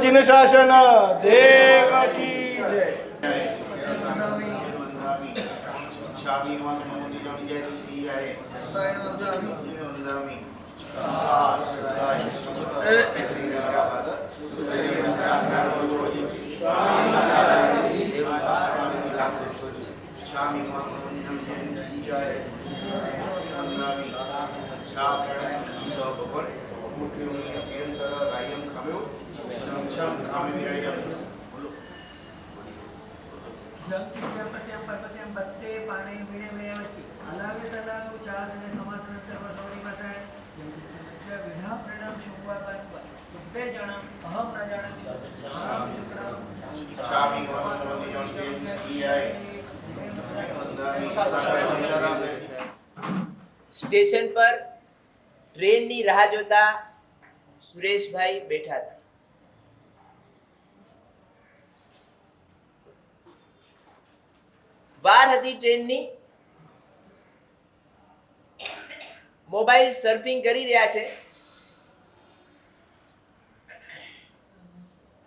सचिन शासन देव की जय। સ્ટેશન પર ટ્રેનની રાહ જોતા સુરેશભાઈ બેઠા હતા. વાર હતી ટ્રેનની. મોબાઈલ સર્ફિંગ કરી રહ્યા છે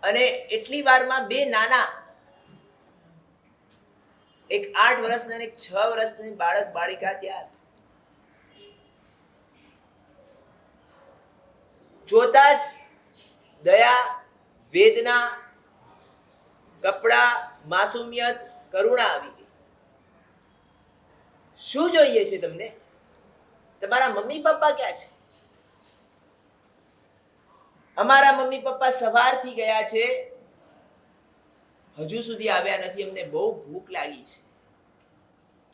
અને એટલી વારમાં બે નાના, એક 8 વર્ષના અને એક 6 વર્ષની બાળક બાળિકા ત્યાં જોતા જ દયા, વેદના, કપડા, માસુમિયત, કરુણા આવી ગઈ. શું જોઈએ છે તમને? તમારા મમ્મી પપ્પા ક્યાં છે? અમારા મમ્મી પપ્પા સવારથી ગયા છે, હજુ સુધી આવ્યા નથી. અમને બહુ ભૂખ લાગી છે.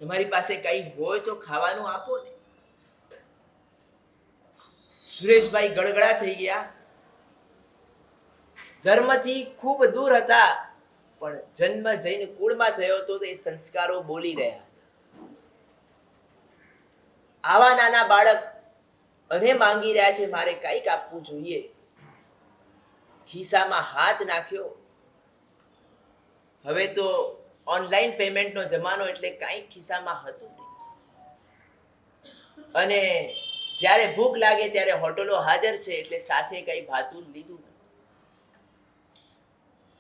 તમારી પાસે કઈ હોય તો ખાવાનું આપો ને. સુરેશભાઈ ગળગળા થઈ ગયા. ધર્મથી ખૂબ દૂર હતા, પણ જન્મ જૈન કુળમાં થયો હતો તો એ સંસ્કારો બોલી રહ્યા હતા. આવા નાના બાળક અને માંગી રહ્યા છે મારે કંઈક આપવું જોઈએ. ખિસ્સામાં હાથ નાખ્યો. હવે તો ઓનલાઈન પેમેન્ટનો જમાનો એટલે કંઈક ખિસ્સામાં હતું નહીં. અને જ્યારે ભૂખ લાગે ત્યારે હોટલો હાજર છે એટલે સાથે કઈ ભાતું લીધું નથી.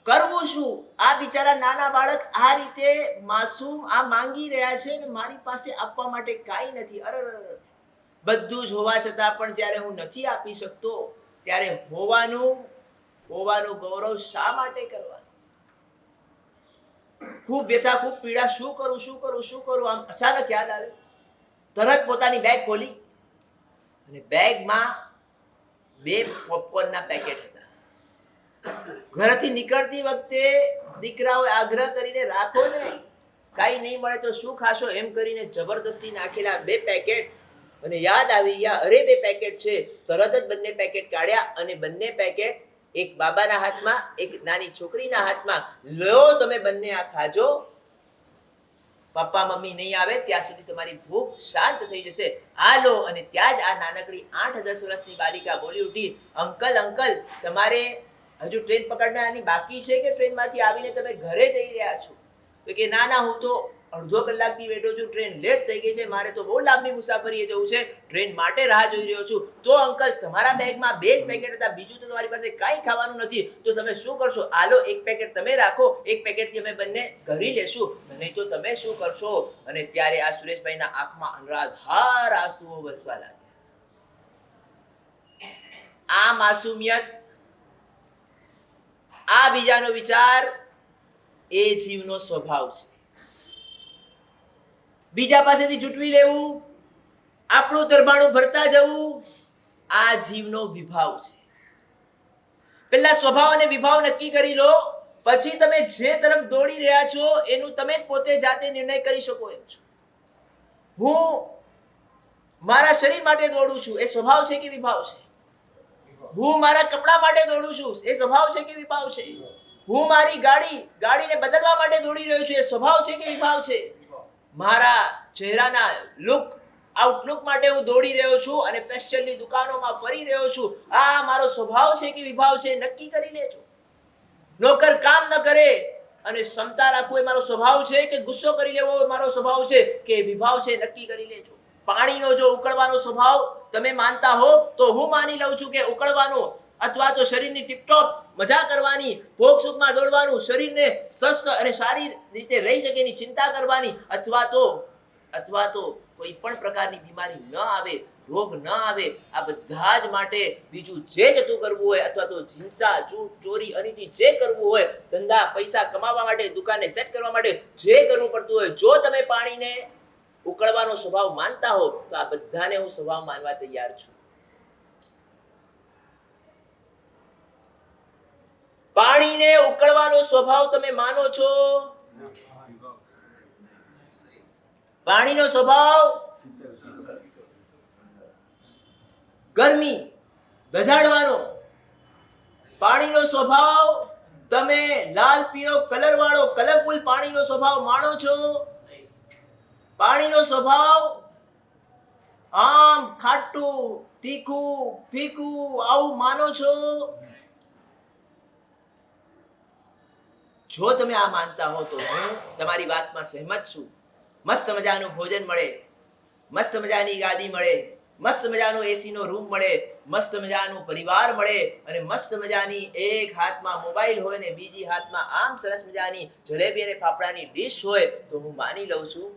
કરવું શું? આ બિચારા નાના બાળક આ રીતે માસૂમ આ માંગી રહ્યા છે ને મારી પાસે આપવા માટે કાંઈ નથી. અરે બધું જ હોવા છતાં પણ જ્યારે હું નથી આપી શકતો ત્યારે હોવાનું ગૌરવ શા માટે કરવાનું? ખૂબ વ્યથા, ખૂબ પીડા. શું કરું? આમ અચાનક યાદ આવ્યું. તરત પોતાની બેગ ખોલી અને બેગમાં 2 પોપકોર્નના પેકેટ હતા. ઘરથી નીકળતી વખતે દીકરાઓએ આગ્રહ કરીને રાખો ને, કાંઈ નહીં મળે તો શું ખાશો એમ કરીને જબરદસ્તી નાખેલા 2 પેકેટ. અને યાદ આવી ગયા, અરે 2 પેકેટ છે. તરત જ બંને પેકેટ કાઢ્યા અને બંને પેકેટ એક બાબાના હાથમાં, એક નાની છોકરીના હાથમાં. લો તમે બંને આ ખાજો. પપ્પા મમ્મી નહીં આવે ત્યાં સુધી તમારી ભૂખ શાંત થઈ જશે. આ લો. અને ત્યાં જ આ નાનકડી 8-10 વર્ષની બાલિકા બોલી ઉઠી, અંકલ તમારે હજુ ટ્રેન પકડવાની બાકી છે કે ટ્રેનમાંથી આવીને તમે ઘરે જઈ રહ્યા છો? તો કે ના હું તો અડધો કલાકથી બેઠો છું, ટ્રેન લેટ થઈ ગઈ છે, મારે તો બહુ લાંબી મુસાફરીએ જવું છે, ટ્રેન માટે રાહ જોઈ રહ્યો છું. તો અંકલ તમારા બેગમાં 2 જ પેકેટ હતા, બીજું તો તમારી પાસે કાંઈ ખાવાનું નથી, તો તમે શું કરશો? આલો 1 પેકેટ તમે રાખો, 1 પેકેટથી અમે બંને ઘરી લેશું, નહીં તો તમે શું કરશો? અને ત્યારે આ સુરેશભાઈના આંખમાં અનરાધાર આંસુઓ વરસવા લાગ્યા. આ માસુમિયત, આ બીજાનો વિચાર એ જીવનો સ્વભાવ છે. બીજા પાસેથી જૂટવી લેવું, આપણું તરબાણું ભરતા જવું, આ જીવનો વિભાવ છે. પહેલા સ્વભાવ અને વિભાવ નક્કી કરી લો, પછી તમે જે તરફ દોડી રહ્યા છો એનું તમે જ પોતે જાતે નિર્ણય કરી શકો એમ છો. હું મારા શરીર માટે દોડું છું, એ સ્વભાવ છે કે વિભાવ છે? હું મારા કપડા માટે દોડું છું, એ સ્વભાવ છે કે વિભાવ છે? હું મારી ગાડીને બદલવા માટે દોડી રહ્યો છું, એ સ્વભાવ છે કે વિભાવ છે? મારા ચહેરાના આઉટલુક માટે હું દોડી રહ્યો છું અને ફેશનની દુકાનોમાં ફરી રહ્યો છું, આ મારો સ્વભાવ છે કે વિભાવ છે? નક્કી કરી લેજો. નોકર કામ ન કરે અને ક્ષમતા રાખવું એ મારો સ્વભાવ છે કે ગુસ્સો કરી લેવો એ મારો સ્વભાવ છે કે વિભાવ છે? નક્કી કરી લેજો. પાણીનો જો ઉકળવાનો સ્વભાવ તમે માનતા હો તો હું માની લઉં છું કે ઉકળવાનો અથવા તો શરીરની ટીપટોપ મજા કરવાની, ભોગ સુખમાં દોડવાનું, શરીરને સ્વસ્થ અને સારી રીતે રહી શકે એની ચિંતા કરવાની, અથવા તો કોઈ પણ પ્રકારની બીમારી ન આવે, રોગ ન આવે, આ બધા જ માટે બીજું જે જતું કરવું હોય, અથવા તો હિંસા, ચૂંટ, ચોરી, અનીતિ જે કરવું હોય, ધંધા પૈસા કમાવા માટે, દુકાને સેટ કરવા માટે જે કરવું પડતું હોય, જો તમે પાણીને ઉકળવાનો સ્વભાવ માનતા હો તો આ બધાને હું સ્વભાવ માનવા તૈયાર છું. પાણીને ઉકળવાનો સ્વભાવ તમે માનો છો? પાણીનો સ્વભાવ ગરમી દજાડવાનો, પાણીનો સ્વભાવ તમે લાલ પીળો કલર વાળો કલરફુલ પાણીનો સ્વભાવ માનો છો? પાણીનો સ્વભાવ આમ ખાટું, તીખું, ફીકું આવું માનો છો? જો તમે આ માનતા હો તો હું તમારી વાતમાં સહેમત છું. મસ્ત મજાનું ભોજન મળે, મસ્ત મજાની ગાદી મળે, મસ્ત મજાનો એસી નો રૂમ મળે, મસ્ત મજાનો પરિવાર મળે, અને મસ્ત મજાની એક હાથમાં મોબાઈલ હોય ને બીજી હાથમાં આમ સરસ મજાની જલેબી અને ફાફડાની ડીશ હોય, તો હું માની લઉં છું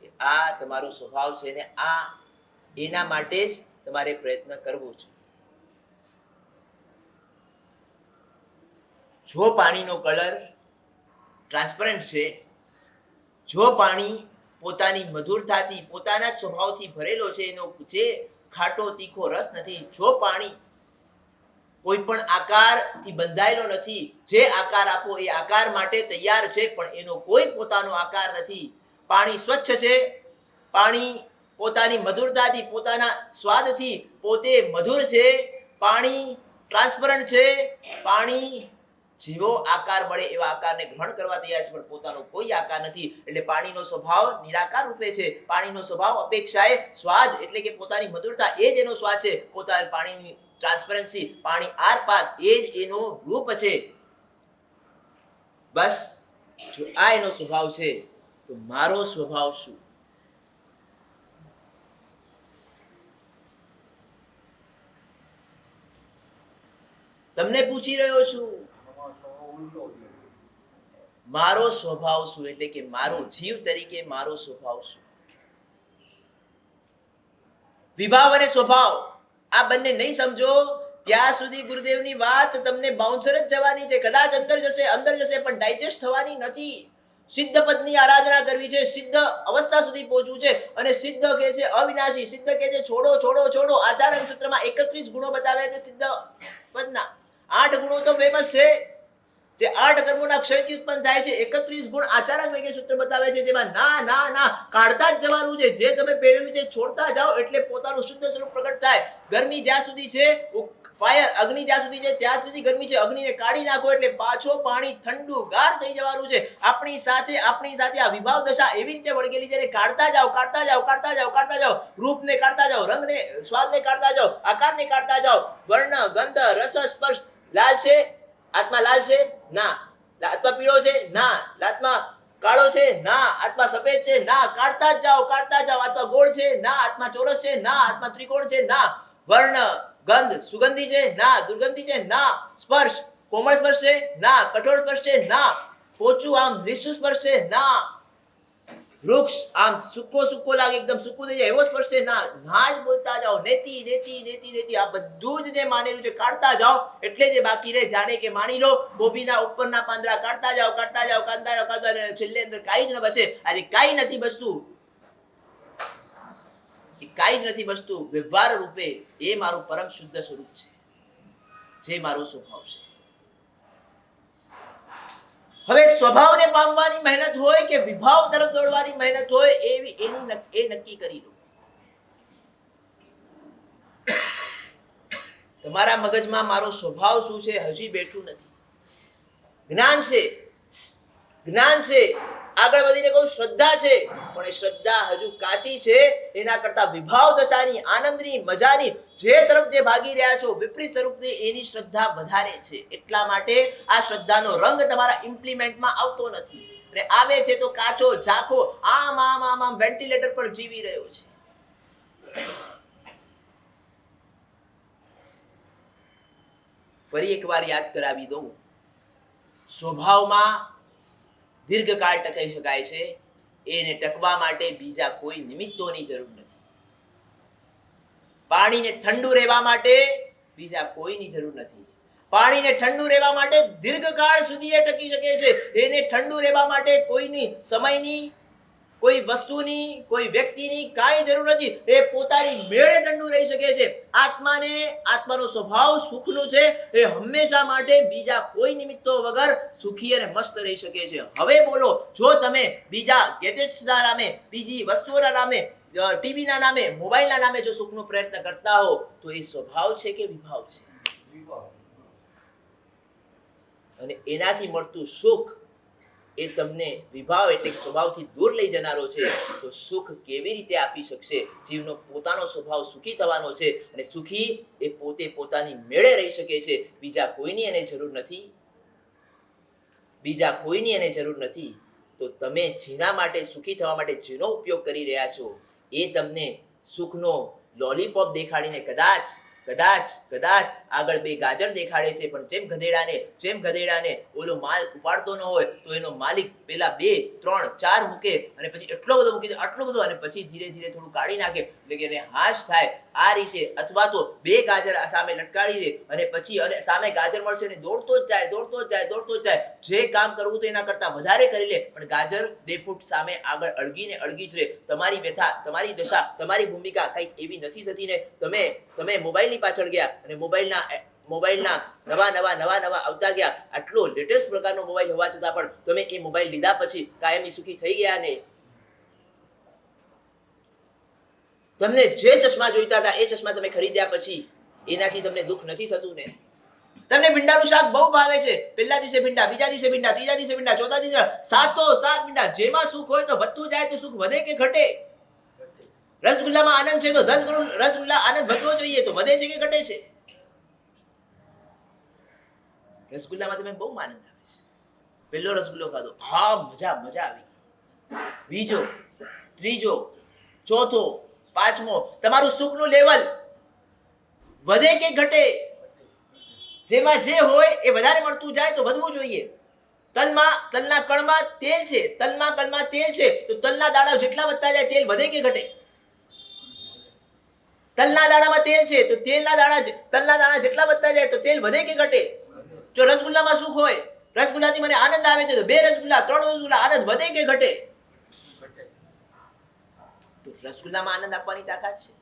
કે આ તમારો સ્વભાવ છે ને આ એના માટે જ તમારે પ્રયત્ન કરવો છે. જો પાણીનો કલર ટ્રાન્સપરન્ટ છે, જો પાણી પોતાની મધુરતાથી, પોતાના સ્વભાવથી ભરેલો છે, એનો જે ખાટો તીખો રસ નથી, જો પાણી કોઈ પણ આકારથી બંધાયેલો નથી, જે આકાર આપો એ આકાર માટે તૈયાર છે, પણ એનો કોઈ પોતાનો આકાર નથી, પાણી સ્વચ્છ છે, પાણી પોતાની મધુરતાથી, પોતાના સ્વાદથી પોતે મધુર છે, પાણી ટ્રાન્સપરન્ટ છે, પાણી જેવો આકાર મળે એવા આકારને ગ્રહણ કરવા તૈયાર છે, પણ પોતાનો કોઈ આકાર નથી. એટલે પાણીનો સ્વભાવ નિરાકાર રૂપે છે. પાણીનો સ્વભાવ અપેક્ષાએ સ્વાદ એટલે કે પોતાની મધુરતા એ જ એનો સ્વાદ છે. પોતાની પાણીની ટ્રાન્સપરન્સી, પાણી આરપાર એ જ એનો રૂપ છે. બસ જો આ એનો સ્વભાવ છે તો મારો સ્વભાવ શું? તમને પૂછી રહ્યો છું, મારો સ્વભાવ શું? એટલે કે મારો જીવ તરીકે મારો સ્વભાવ શું? વિભાવ અને સ્વભાવ આ બંને નહીં સમજો ત્યાં સુધી ગુરુદેવની વાત તમને બાઉન્સર જ જવાની છે. કદાચ અંદર જશે પણ ડાયજેસ્ટ થવાની નથી. સિદ્ધ પદની આરાધના કરવી છે, સિદ્ધ અવસ્થા સુધી પહોંચવું છે, અને સિદ્ધ કહે છે અવિનાશી, સિદ્ધ કહે છે છોડો છોડો છોડો. આચાર્ય સૂત્રમાં 31 ગુણો બતાવ્યા છે સિદ્ધ પદના. 8 ગુણો તો ફેમસ છે, જે 8 કર્મોના ક્ષયથી ઉત્પન્ન થાય છે. 31 ગુણ આચાર્ય વૈજ્ઞાનિક સૂત્ર બતાવે છે, જેમાં ના ના ના કાઢતા જ જવાનું છે. જે તમે પહેર્યું છે છોડતા જાઓ એટલે પોતાનું શુદ્ધ સ્વરૂપ પ્રગટ થાય. ગરમી જ્યાં સુધી છે, ફાયર અગ્નિ જ્યાં સુધી છે ત્યાં સુધી ગરમી છે. અગ્નિને કાઢી નાખો એટલે પાછો પાણી ઠંડુ ગાર થઈ જવાનું છે. આપણી સાથે આ વિભાવ દશા એવી રીતે વળગેલી છે, કાઢતા જાઓ કાઢતા જાઓ કાઢતા જાઓ કાઢતા જાઓ. રૂપને કાઢતા જાઓ, રંગને સ્વાદને કાઢતા જાઓ, આકારને કાઢતા જાઓ. વર્ણ ગંધ રસ સ્પર્શ. લાલ છે, આત્મા લાલ છે? ના. આત્મા પીળો છે? ના. આત્મા કાળો છે? ના. આત્મા સફેદ છે? ના. કાઢતા જ જાઓ કાઢતા જાઓ. આત્મા ગોળ છે? ના. આત્મા ચોરસ છે? ના. આત્મા ત્રિકોણ છે? ના. વર્ણ ગંધ સુગંધી છે? ના. દુર્ગંધી છે? ના. સ્પર્શ કોમળ સ્પર્શ છે? ના. કઠોર સ્પર્શ છે? ના. પોચું આમ નિશ્ચુ સ્પર્શ છે? ના. વૃક્ષ આમ સૂકો લાગે, એકદમ સૂકું થઈ જાય એવો સ્પર્શ છે? ના. ના જ બોલતા જાઓ. નેતિ નેતિ નેતિ નેતિ. આ બધું જ જે માનેલું છે કાઢતા જાઓ એટલે જે બાકી રહે. જાણે કે માની લો ગોબીના ઉપરના પાંદડા કાઢતા જાઓ કાઢતા જાઓ કાઢતા જાઓ કાઢતા જાઓ, છેલ્લે અંદર કાંઈ જ ન બચે. આજે કાંઈ નથી બચતું, કાંઈ જ નથી બચતું. વ્યવહાર રૂપે એ મારું પરમ શુદ્ધ સ્વરૂપ છે, જે મારો સ્વભાવ છે. હવે સ્વભાવને પામવાની મહેનત હોય કે વિભાવ તરફ દોડવાની મહેનત હોય, એ નક્કી કરી લો. તમારા મગજમાં મારો સ્વભાવ શું છે હજી બેઠું નથી. જ્ઞાન છે, આગળ વધીને કહું શ્રદ્ધા છે, પણ એ શ્રદ્ધા હજુ કાચી છે. એના કરતા વિભાવ દશાની, આનંદની, મજાની જે તરફ જે ભાગી રહ્યા છો વિપરીત સ્વરૂપની, એની શ્રદ્ધા વધારે છે. એટલા માટે આ શ્રદ્ધાનો રંગ તમારા ઇમ્પ્લિમેન્ટમાં આવતો નથી, અને આવે છે તો કાચો ઝાંખો આમ આમ આમ આમ વેન્ટિલેટર પર જીવી રહ્યો છે. ફરી એકવાર યાદ કરાવી દઉં. સ્વભાવમાં દીર્ઘકાળ ટકાઈ શકાય છે, એને ટકવા માટે બીજા કોઈ નિમિત્તોની જરૂર નથી. પાણીને ઠંડુ રહેવા માટે બીજા કોઈની જરૂર નથી. પાણીને ઠંડુ રહેવા માટે દીર્ઘકાળ સુધી એ ટકી શકે છે. એને ઠંડુ રહેવા માટે કોઈની સમયની, કોઈ વસ્તુની, કોઈ વ્યક્તિની કાંઈ જરૂર નથી. એ પોતાની મેળે ઠંડુ રહી શકે છે. આત્માનો સ્વભાવ સુખનો છે. એ હંમેશા માટે બીજા કોઈ નિમિત્તો વગર સુખી અને મસ્ત રહી શકે છે. હવે બોલો, જો તમે બીજા ગેજેટ્સના નામે, બીજી વસ્તુઓના નામે, ટીવીના નામે, મોબાઈલના નામે જો સુખનો પ્રયત્ન કરતા હો તો એ સ્વભાવ છે કે વિભાવ છે? અને એનાથી મળતું સુખ એ તમને વિભાવ એટલે સ્વભાવથી દૂર લઈ જનારો છે. તો સુખ કેવી રીતે આપી શકશે? જીવનો પોતાનો સ્વભાવ સુખી થવાનો છે, અને સુખી એ પોતે પોતાની મેળે રહી શકે છે. બીજા કોઈની એને જરૂર નથી. બીજા કોઈની એને જરૂર નથી. તો તમે જેના માટે સુખી થવા માટે જેનો ઉપયોગ કરી રહ્યા છો એ તમને સુખનો લોલીપોપ દેખાડીને કદાચ આગળ બે ગાજર દેખાડે છે, પણ જેમ ગધેડાને ઓલો માલ ઉપાડતો ન હોય તો એનો માલિક પેલા 2, 3, 4 મૂકે અને પછી એટલો બધો મૂકી દે, આટલો બધો, અને પછી ધીરે ધીરે થોડું કાઢી નાખે એટલે કે એને હાશ થાય. આ રીતે, અથવા તો 2 ગાજર સામે લટકાડી દે અને પછી સામે ગાજર મળશે ને દોડતો જ જાય. જે કામ કરવું તો એના કરતા વધારે કરી લે, પણ ગાજર 2 ફૂટ સામે આગળ અળગી જ રહે. તમારી વ્યથા, તમારી દશા, તમારી ભૂમિકા કંઈક એવી નથી થતી ને. તમે મોબાઈલની પાછળ ગયા અને મોબાઈલના નવા આવતા ગયા. આટલો લેટેસ્ટ પ્રકારનો મોબાઈલ હોવા છતાં પણ તમે એ મોબાઈલ લીધા પછી કાયમી સુખી થઈ ગયા ને? તમને જે ચશ્મા જોઈતા હતા એ ચશ્મા તમે ખરીદ્યા પછી એનાથી તમને દુઃખ નથી થતું ને? તમને ભીંડાનું શાક બહુ ભાવે છે. પહેલા દિવસે ભીંડા, બીજા દિવસે ભીંડા, ત્રીજા દિવસે ભીંડા, ચોથા દિવસે 7 ભીંડા. જેમાં સુખ હોય તો વધતું જાય તો સુખ વધે કે ઘટે? રસગુલ્લામાં આનંદ છે તો રસગુલ્લા આનંદ વધવો જોઈએ, તો વધે છે કે ઘટે છે? રસગુલ્લામાં તમે બહુ આનંદ આવે છે. પહેલો રસગુલ્લો ખાધો, હા મજા આવી. બીજો, ત્રીજો, ચોથો, 5મો. તમારું સુખનું લેવલ વધે કે ઘટે? જેમાં જે હોય એ વધારે મળતું જાય તો વધવું જોઈએ. તલના કણમાં તેલ છે, તો તલના દાણા જેટલા વધતા જાય તેલ વધે કે ઘટે? તલના દાણામાં તેલ છે તો તલના દાણા જેટલા વધતા જાય તો તેલ વધે કે ઘટે? જો રસગુલ્લામાં સુખ હોય, રસગુલ્લાથી મને આનંદ આવે છે, તો 2 રસગુલ્લા, 3 રસગુલ્લા, આનંદ વધે કે ઘટે? તો રસગુલ્લામાં આનંદ આપવાની તાકાત છે.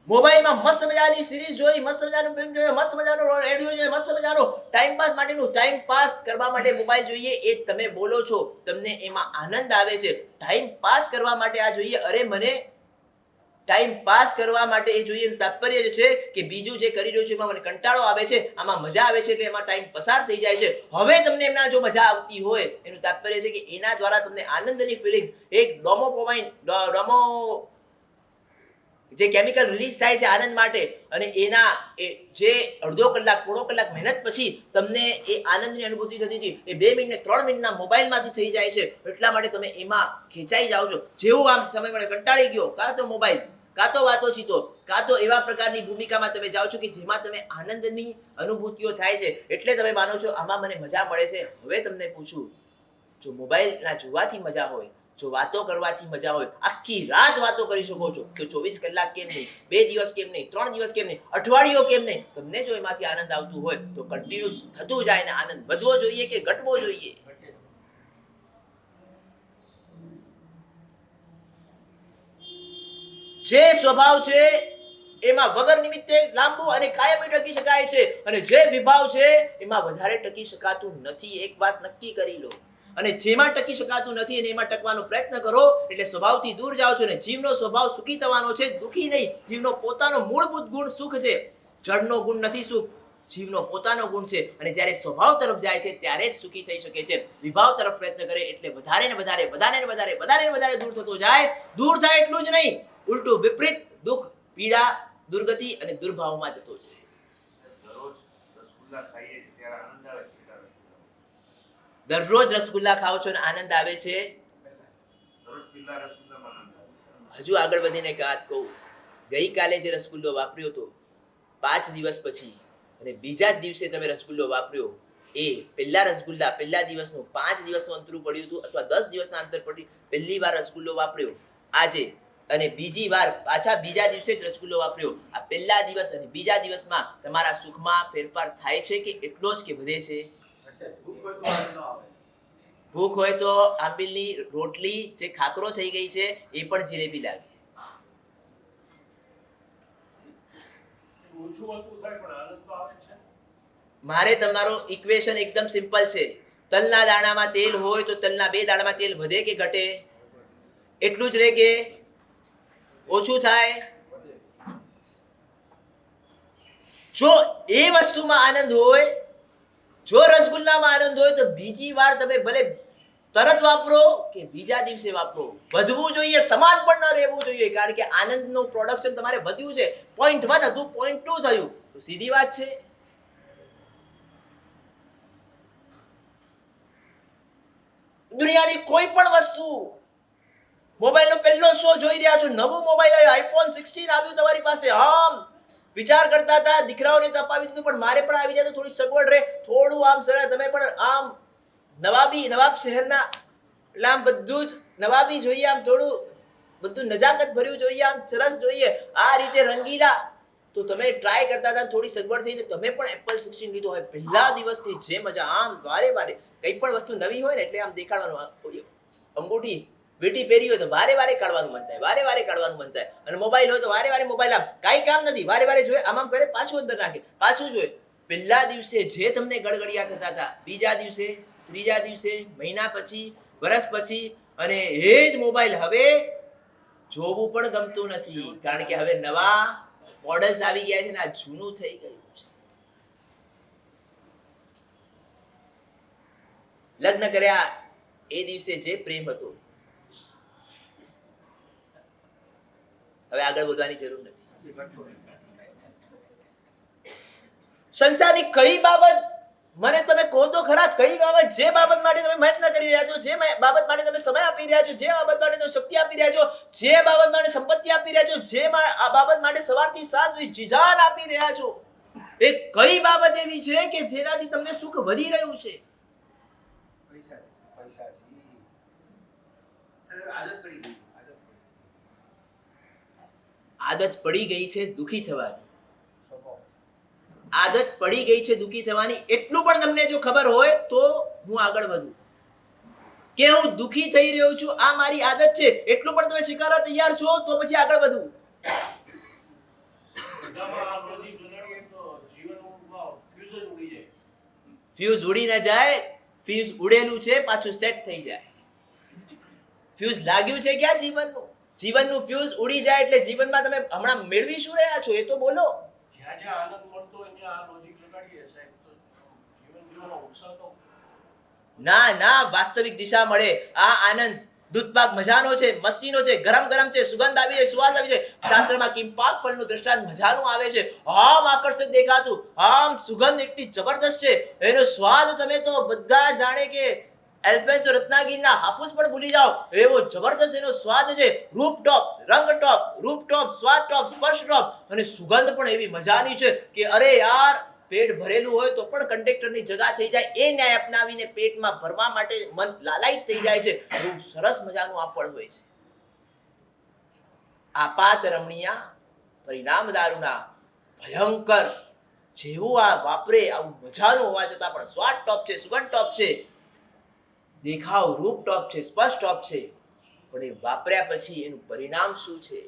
મોબાઈલમાં મસ્ત મજાની સિરીઝ જોઈ, મસ્ત મજાનું ફિલ્મ જોયો, મસ્ત મજાનો રેડિયો જોયો, મસ્ત મજાનો ટાઈમ પાસ કરવા માટે મોબાઈલ જોઈએ એ તમે બોલો છો, તમને એમાં આનંદ આવે છે. ટાઈમ પાસ કરવા માટે આ જોઈએ, અરે મને ટાઈમ પાસ કરવા માટે એ જોઈએ. તાત્પર્ય છે કે બીજું જે કરી રહ્યો છે એમાં મને કંટાળો આવે છે, આમાં મજા આવે છે એટલે એમાં ટાઈમ પસાર થઈ જાય છે. હવે તમને એમના જો મજા આવતી હોય એનું તાત્પર્ય છે કે એના દ્વારા તમને આનંદની ફિલિંગ્સ, એક જે કેમિકલ રિલીઝ થાય છે આનંદ માટે, અને એના જે અડધો કલાક, પોણો કલાક મહેનત પછી તમને એ આનંદની અનુભૂતિ થતી હતી એ 2 મિનિટ 3 મિનિટના મોબાઈલમાંથી થઈ જાય છે. એટલા માટે તમે એમાં ખેંચાઈ જાઓ છો. જેવું આમ સમય મળે કંટાળી ગયો, કાં તો મોબાઈલ, કાં તો વાતોચીતો, કાં તો એવા પ્રકારની ભૂમિકામાં તમે જાઓ છો કે જેમાં તમે આનંદની અનુભૂતિઓ થાય છે. એટલે તમે માનો છો આમાં મને મજા મળે છે. હવે તમને પૂછું, જો મોબાઈલના જોવાથી મજા હોય, જો વાતો કરવાથી મજા હોય, આખી રાત વાતો કરી શકો છો, તો 24 કલાક કેમ નહીં, 2 દિવસ કેમ નહીં, 3 દિવસ કેમ નહીં, અઠવાડિયો કેમ નહીં? તમને જો એમાંથી આનંદ આવતું હોય તો કન્ટિન્યુઅસ થતું જાય ને આનંદ વધવો જોઈએ કે ઘટવો જોઈએ? જે સ્વભાવ છે એમાં વગર નિમિત્તે લાંબુ અને કાયમી ટકી શકાય છે, અને જે વિભાવ છે એમાં વધારે ટકી શકાતું નથી. એક વાત નક્કી કરી લો. અને જેમાં ટકી શકાતું નથી અને એમાં ટકવાનો પ્રયત્ન કરો એટલે સ્વભાવથી દૂર જાઓ છો. અને જીવનો સ્વભાવ સુખી થવાનો છે, દુખી નહીં. જીવનો પોતાનો મૂળભૂત ગુણ સુખ છે. જળનો ગુણ નથી સુખ, જીવનો પોતાનો ગુણ છે. અને જ્યારે સ્વભાવ તરફ જાય છે ત્યારે જ સુખી થઈ શકે છે. વિભાવ તરફ પ્રયત્ન કરે એટલે વધારે ને વધારે દૂર થતો જાય. દૂર થાય એટલું જ નહીં, ઉલટું વિપરીત દુઃખ, પીડા, દુર્ગતિ અને દુર્ભાવમાં જતો જાય. દરરોજ રસગુલ્લા ખાઓ છો અને આનંદ આવે છે? હજુ આગળ વધીને એક વાત કહું. ગઈકાલે જે રસગુલ્લો વાપર્યો હતો 5 દિવસ પછી અને બીજા જ દિવસે તમે રસગુલ્લો વાપર્યો, એ પહેલા રસગુલ્લા પહેલા દિવસનું 5 દિવસનું અંતરું પડ્યું હતું અથવા 10 દિવસના અંતર પડ્યું, પહેલી વાર રસગુલ્લો વાપર્યો આજે અને બીજી વાર પાછા બીજા દિવસે જ રસગુલ્લો વાપર્યો, આ પહેલા દિવસ અને બીજા દિવસમાં તમારા સુખમાં ફેરફાર થાય છે કે એટલો જ કે વધે છે? ભૂખ હોય તો આંબીલની રોટલી જે ખાકરો થઈ ગઈ છે એ પણ જલેબી લાગે. મારે તમારો ઇક્વેશન એકદમ સિમ્પલ છે. તલના દાણામાં તેલ હોય તો તલના 2 દાણામાં તેલ વધે કે ઘટે? એટલું જ રહે કે ઓછું થાય? જો એ વસ્તુમાં આનંદ હોય, જો રસગુલ્લામાં આનંદ હોય તો બીજી વાર તમે ભલે તરત વાપરો કે બીજા દિવસે વાપરો, વધવું જોઈએ, સમાન પણ ન રહેવું જોઈએ, કારણ કે આનંદનું પ્રોડક્શન તમારે વધ્યું છે. 0.1 હતું 0.2 થયું તો સીધી વાત છે. દુનિયાની કોઈ પણ વસ્તુ, મોબાઈલનો પહેલો શો જોઈ રહ્યા છો, નવો મોબાઈલ આવ્યો, આઈફોન 16 આવ્યું તમારી પાસે, વિચાર કરતા હતા દીકરાઓને તો અપાવી દીધું, પણ મારે પણ આવી જાય તો થોડી સગવડ રહે, થોડું આમ સરળ, તમે પણ આમ નવાબ શહેરના એટલે આમ બધું જ નવાબી જોઈએ, આમ થોડું બધું નજાકત ભર્યું જોઈએ, આમ સરસ જોઈએ, આ રીતે રંગીલા, તો તમે ટ્રાય કરતા હતા, થોડી સગવડ થઈને તમે પણ એપલ 16 લીધો હોય, પહેલા દિવસની જે મજા, આમ વારે વારે કઈ પણ વસ્તુ નવી હોય ને એટલે આમ દેખાડવાનું, અંગૂઠી વીટી પહેરી હોય તો વારે વારે કાઢવાનું મન થાય, વારે વારે કાઢવાનું મન થાય, અને મોબાઈલ હોય તો વારે વારે મોબાઈલ આમ કાંઈ કામ નથી, વારે વારે જોઈએ, આમ કરે પાછું અંદર નાખે, પાછું જોઈએ. પહેલા દિવસે જે તમને ગડગડિયા થતા હતા, બીજા દિવસે, ત્રીજા દિવસે, મહિના પછી, વર્ષ પછી, અને એ જ મોબાઈલ હવે જોવું પણ ગમતું નથી, કારણ કે હવે નવા મોડલ્સ આવી ગયા છે ને આ જૂનું થઈ ગયું છે. લગ્ન કર્યા એ દિવસે જે પ્રેમ હતો, હવે આગળ વધવાની જરૂર નથી. સંસારની કઈ બાબત મને તમે કહો તો ખરા, કઈ બાબત, જે બાબત માટે તમે મહેનત કરી રહ્યા છો, જે બાબત માટે તમે સમય આપી રહ્યા છો, જે બાબત માટે તમે શક્તિ આપી રહ્યા છો, જે બાબત માટે સંપત્તિ આપી રહ્યા છો, જે આ બાબત માટે સવારથી સાંજ સુધી જીજાન આપી રહ્યા છો, એ કઈ બાબત એવી છે કે જેનાથી તમને સુખ વધી રહ્યું છે? આદત પડી ગઈ છે દુખી થવાની, આદત પડી ગઈ છે દુખી થવાની. એટલું પણ તમને જો ખબર હોય તો હું આગળ વધું કે હું દુખી થઈ રહ્યો છું, આ મારી આદત છે, એટલું પણ તમે સ્વીકારવા તૈયાર છો તો પછી આગળ વધું. ફ્યુઝ ઉડી ન જાય, ફ્યુઝ ઉડેલું છે પાછું સેટ થઈ જાય. ફ્યુઝ લાગ્યું છે ક્યાં જીવનનું? જીવનનું ફ્યુઝ ઉડી જાય એટલે જીવનમાં તમે હમણાં મેળવી શું રહ્યા છો એ તો બોલો. ના ના, વાસ્તવિક દિશા મળે. આ આનંદ દૂધપાક મજાનો છે, મસ્તીનો છે, ગરમ ગરમ છે, સુગંધ આવી છે, સુવાસ આવી છે. શાસ્ત્રમાં કિંપાક ફળનું દ્રષ્ટાંત મજાનું આવે છે, આમ આકર્ષક દેખાતું, આમ સુગંધ એટલી જબરદસ્ત છે, એનો સ્વાદ તમે તો બધા જાણે કે એલ્ફેન્સો રત્નાગીરના હાફૂસ પણ ભૂલી જાઓ એવો જબરદસ્ત એનો સ્વાદ છે. રૂપ ટોપ, રંગ ટોપ, રૂપ ટોપ, સ્વાદ ટોપ, સ્પર્શ ટોપ, અને સુગંધ પણ એવી મજાની છે કે અરે યાર, પેટ ભરેલું હોય તો પણ કંડક્ટરની જગા થઈ જાય, એ ન્યાય અપનાવીને પેટમાં ભરવા માટે મન લાલાયિત થઈ જાય છે. એવું સરસ મજાનું આ ફળ હોય છે. આપાત રમણીયા પરિણામ દારૂના ભયંકર, જેવું આ વાપરે આવું મજાનું હોવા છતાં પણ સ્વાદ ટોપ છે, સુગંધ ટોપ છે, દેખાવ રૂપ ટોપ છે, સ્પર્શ ટોપ છે, પણ એ વાપર્યા પછી એનું પરિણામ શું છે?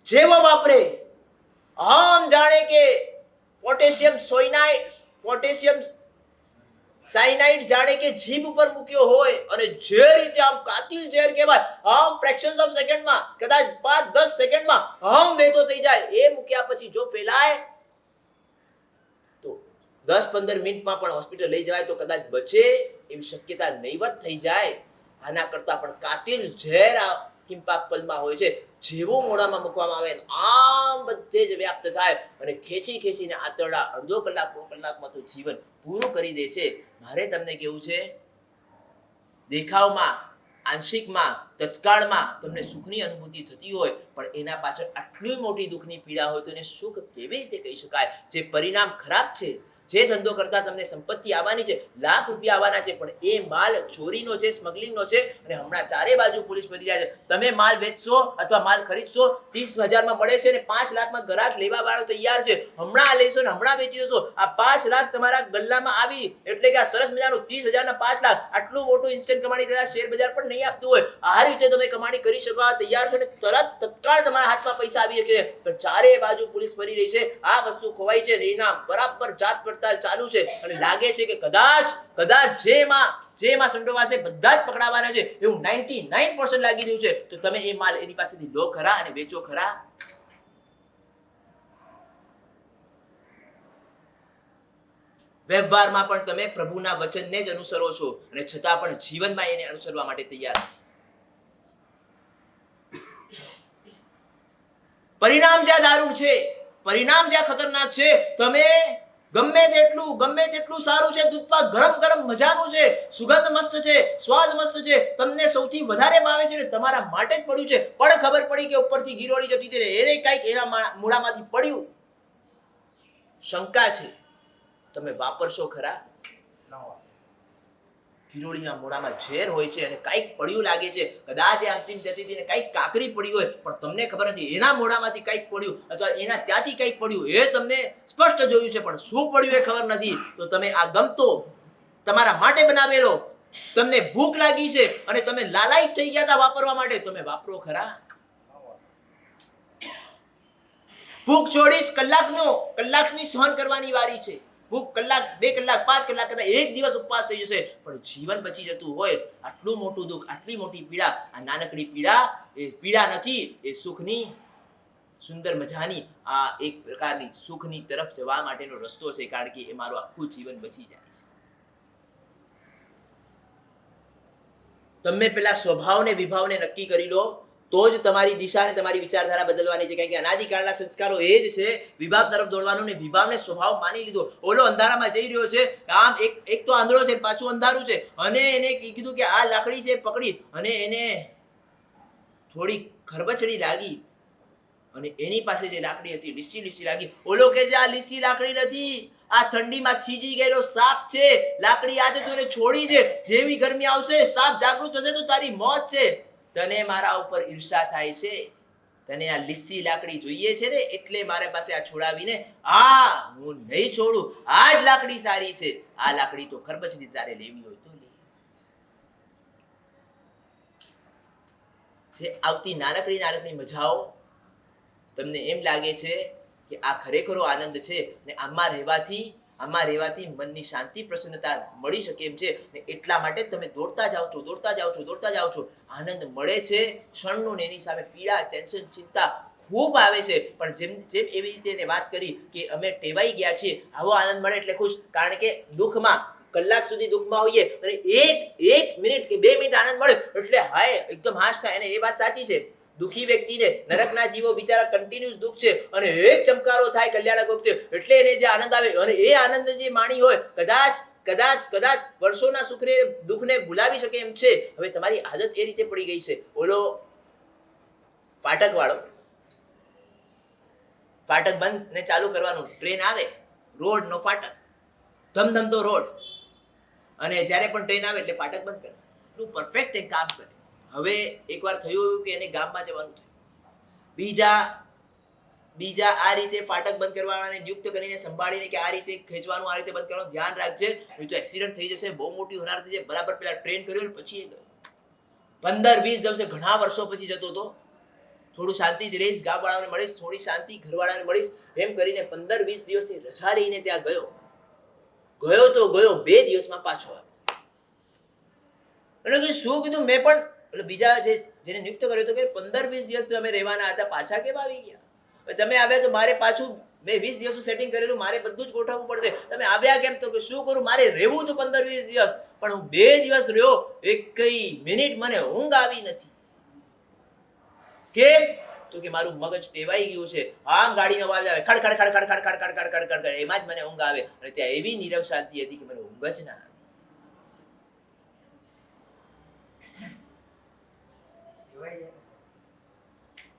જેવો વાપરે આમ જાણે કે પોટેશિયમ સાયનાઇડ જાણે કે જીભ ઉપર મૂક્યો હોય, અને જે રીતે આમ કાતિલ ઝેર કહેવાય, આમ ફ્રેક્શન્સ ઓફ સેકન્ડમાં, કદાચ 5-10 સેકન્ડમાં આમ વહેતો થઈ જાય, એ મૂક્યા પછી જો ફેલાય તો 10-15 મિનિટમાં પણ હોસ્પિટલ લઈ જવાય તો કદાચ બચે એવી શક્યતા નહીવત થઈ જાય. આના કરતા પણ કાતિલ ઝેર આ કિંપાક ફળમાં હોય છે. જેવો મોઢામાં મૂકવામાં આવે આમ બધે જ વ્યાપ્ત થાય અને ખેંચી ખેંચીને આંતરડા અડધો કલાકમાં તો જીવન પૂરું કરી દે છે. મારે તમને કેવું છે, દેખાવમાં આંશિકમાં તત્કાળમાં તમને સુખની અનુભૂતિ થતી હોય, પણ એના પાછળ આટલી મોટી દુઃખની પીડા હોય તો એને સુખ કેવી રીતે કહી શકાય? જે પરિણામ ખરાબ છે, જે ધંધો કરતા તમને સંપત્તિ આવવાની છે, લાખ રૂપિયા આવવાના છે, પણ એ માલ ચોરીનો છે, સ્મગલિંગનો છે, અને હમણાં ચારે બાજુ પોલીસ ફરી જાય છે. તમે માલ વેચશો અથવા માલ ખરીદશો, 30,000 મળે છે અને 5 લાખમાં ગ્રાહક લેવા વાળો તૈયાર છે. હમણાં લેશો ને હમણાં વેચી જશો, આ 5 લાખ તમારા ગલ્લામાં આવી એટલે કે આ સરસ મજાનું 30,000 ના 5 લાખ, આટલું મોટું ઇન્સ્ટન્ટ કમાણી કદાચ શેર બજાર પણ નહીં આપતું હોય. આ રીતે તમે કમાણી કરી શકો તૈયાર છો ને તત્કાળ તમારા હાથમાં પૈસા આવી શકે, પણ ચારે બાજુ પોલીસ ફરી રહી છે. આ વસ્તુ ખોવાઈ છે, એના બરાબર જાત પડતાલ ચાલુ છે અને લાગે છે કે કદાચ જેમાં સંડોવાશે બધા જ પકડાવાના છે એવું 99% લાગી રહ્યું છે. તો તમે એ માલ એની પાસેથી લો ખરા અને વેચો ખરા? વ્યવહારમાં પણ તમે પ્રભુના વચનને જ અનુસરો છો અને છતાં પણ જીવનમાં એને અનુસરવા માટે તૈયાર નથી. પરિણામ જ્યાં દારૂણ છે, પરિણામ જ્યાં ખતરનાક છે, તમે ગમે તેટલું સારું છે, દૂધપાક ગરમ મજાનું છે, સુગંધ મસ્ત છે, સ્વાદ મસ્ત છે, તમને સૌથી વધારે ભાવે છે ને તમારા માટે જ પડ્યું છે, પણ ખબર પડી કે ઉપરથી ગીરોળી જતી હતી, એને કઈક એના મોઢામાંથી પડ્યું, શંકા છે, તમે વાપરશો ખરા? ગીરોળીના મોઢામાં ઝેર હોય છે અને કઈક પડ્યું લાગે છે, કદાચ એ અંતિમ જતી હતી ને કઈક કાકરી પડી હોય, પણ તમને ખબર નથી એના મોઢામાંથી કઈક પડ્યું અથવા એના ત્યાંથી કઈક પડ્યું, એ તમને સ્પષ્ટ જોયું છે, પણ શું પડ્યું એ ખબર નથી. તો તમે આ ગમતો તમારા માટે બનાવેલો, તમને ભૂખ લાગી છે અને તમે લાલાયિત થઈ ગયા હતા વાપરવા માટે, તમે વાપરો ખરા? ભૂખ છોડીશ, કલાકની સહન કરવાની વારી છે. ભૂખ કલાક, 2 કલાક, 5 કલાક કરતા 1 દિવસ ઉપવાસ થઈ જશે, પણ જીવન બચી જતું હોય, આટલું મોટું દુઃખ, આટલી મોટી પીડા, આ નાનકડી પીડા એ પીડા નથી, એ સુખની સુંદર મજાની આ એક પ્રકારની સુખની તરફ જવા માટેનો રસ્તો છે, કારણ કે એ મારું આખું જીવન બચી જાય છે. તમે પેલા સ્વભાવને વિભાવને નક્કી કરી લો, તો જ તમારી દિશા અને તમારી વિચારધારા બદલવાની છે, કારણ કે અનાદિકાળના સંસ્કારો એ જ છે, વિભાવ તરફ દોડવાનું ને વિભાવને સ્વભાવ માની લીધો. ઓલો અંધારામાં જઈ રહ્યો છે, આમ એક તો આંધળો છે, પાછું અંધારું છે, અને એને કીધું કે આ લાકડી છે પકડી, અને એને થોડી ખરબચડી લાગી અને એની પાસે જે લાકડી હતી લીસી લાગી. ઓલો કે જે આ લીસી લાકડી નથી, આ ઠંડીમાં થીજી ગયેલો સાપ છે, લાકડી આજે તું છોડી દે, જેવી ગરમી આવશે સાપ જાગૃત થશે તો તારી મોત છે. તને મારા ઉપર ઈર્ષા થાય છે, તને આ લીસી લાકડી જોઈએ છે ને, એટલે મારે પાસે આ છોડાવીને હું નહીં છોડું, આ જ લાકડી સારી છે, આ લાકડી તો ખરબચડી તારે લેવી હોય તો લે. જે આવતી નાનકડી મજાઓ તમને એમ લાગે છે કે આ ખરેખરો આનંદ છે ને આમાં રહેવાથી મનની શાંતિ પ્રસન્નતા મળી શકે એમ છે, ને એટલા માટે તમે દોડતા જાઓ છો. આનંદ મળે છે ક્ષણનો, ને એની સામે પીડા, ટેન્શન, ચિંતા ખૂબ આવે છે, પણ જેમ એવી રીતે એને વાત કરી કે અમે ટેવાઈ ગયા છીએ, આવો આનંદ મળે એટલે ખુશ, કારણ કે દુઃખમાં કલાક સુધી દુઃખમાં હોઈએ અને એક મિનિટ કે 2 મિનિટ આનંદ મળે એટલે હાય એકદમ હાશ થાય. અને એ વાત સાચી છે, દુઃખી વ્યક્તિને, નરકના જીવો બિચારા કન્ટિન્યુઅસ દુઃખ છે, અને એક ચમકારો થાય કલ્યાણક વખતે એટલે એને જે આનંદ આવે, અને એ આનંદ જે માણી હોય, કદાચ વર્ષોના સુખને દુઃખને ભૂલાવી શકે એમ છે. હવે તમારી આદત એ રીતે પડી ગઈ છે, ઓલો ફાટક બંધ ને ચાલુ કરવાનું, ટ્રેન આવે, રોડ નો ફાટક, ધમધમતો રોડ, અને જ્યારે પણ ટ્રેન આવે એટલે ફાટક બંધ કરે, એટલું પરફેક્ટ એક કામ કરે. હવે એકવાર થયું એવું કે એને ગામમાં જવાનું થયું, બીજા આ રીતે ફાટક બંધ કરવાના નિયુક્ત કરીને સંભાળીને કે આ રીતે ખેંચવાનું, આ રીતે બંધ કરવાનું, ધ્યાન રાખજે નહીં તો એક્સિડન્ટ થઈ જશે, બહુ મોટી હોનારત થઈ જાય. બરાબર પેલા ટ્રેન કર્યું ને પછી એ ગયો. 15-20 દિવસે, ઘણા વર્ષો પછી જતો હતો. થોડું શાંતિથી રહીશ, ગામવાળાને મળીશ, થોડી શાંતિ ઘરવાળાને મળીશ, એમ કરીને 15-20 દિવસની રજા લઈને ત્યાં ગયો. 2 દિવસમાં પાછો આવ્યો. એટલે શું કીધું મેં પણ, એટલે બીજા જેને નિયુક્ત કર્યો હતો કે 15-20 દિવસ અમે રહેવાના હતા, પાછા કેમ આવી ગયા? તમે આવ્યા તો મારે પાછું, મેં 20 દિવસનું સેટિંગ કરેલું, મારે બધું જ ગોઠવવું પડશે, તમે આવ્યા કેમ? તો શું કરું, મારે રહેવું તો 15-20 દિવસ, પણ હું 2 દિવસ રહ્યો, એકઈ મિનિટ મને ઊંઘ આવી નથી. કેમ? તો કે મારું મગજ ટેવાઈ ગયું છે, આમ ગાડીનો અવાજ આવે, ખડ, એમાં જ મને ઊંઘ આવે, અને ત્યાં એવી નીરવ શાંતિ હતી કે મને ઊંઘ જ ના આવે.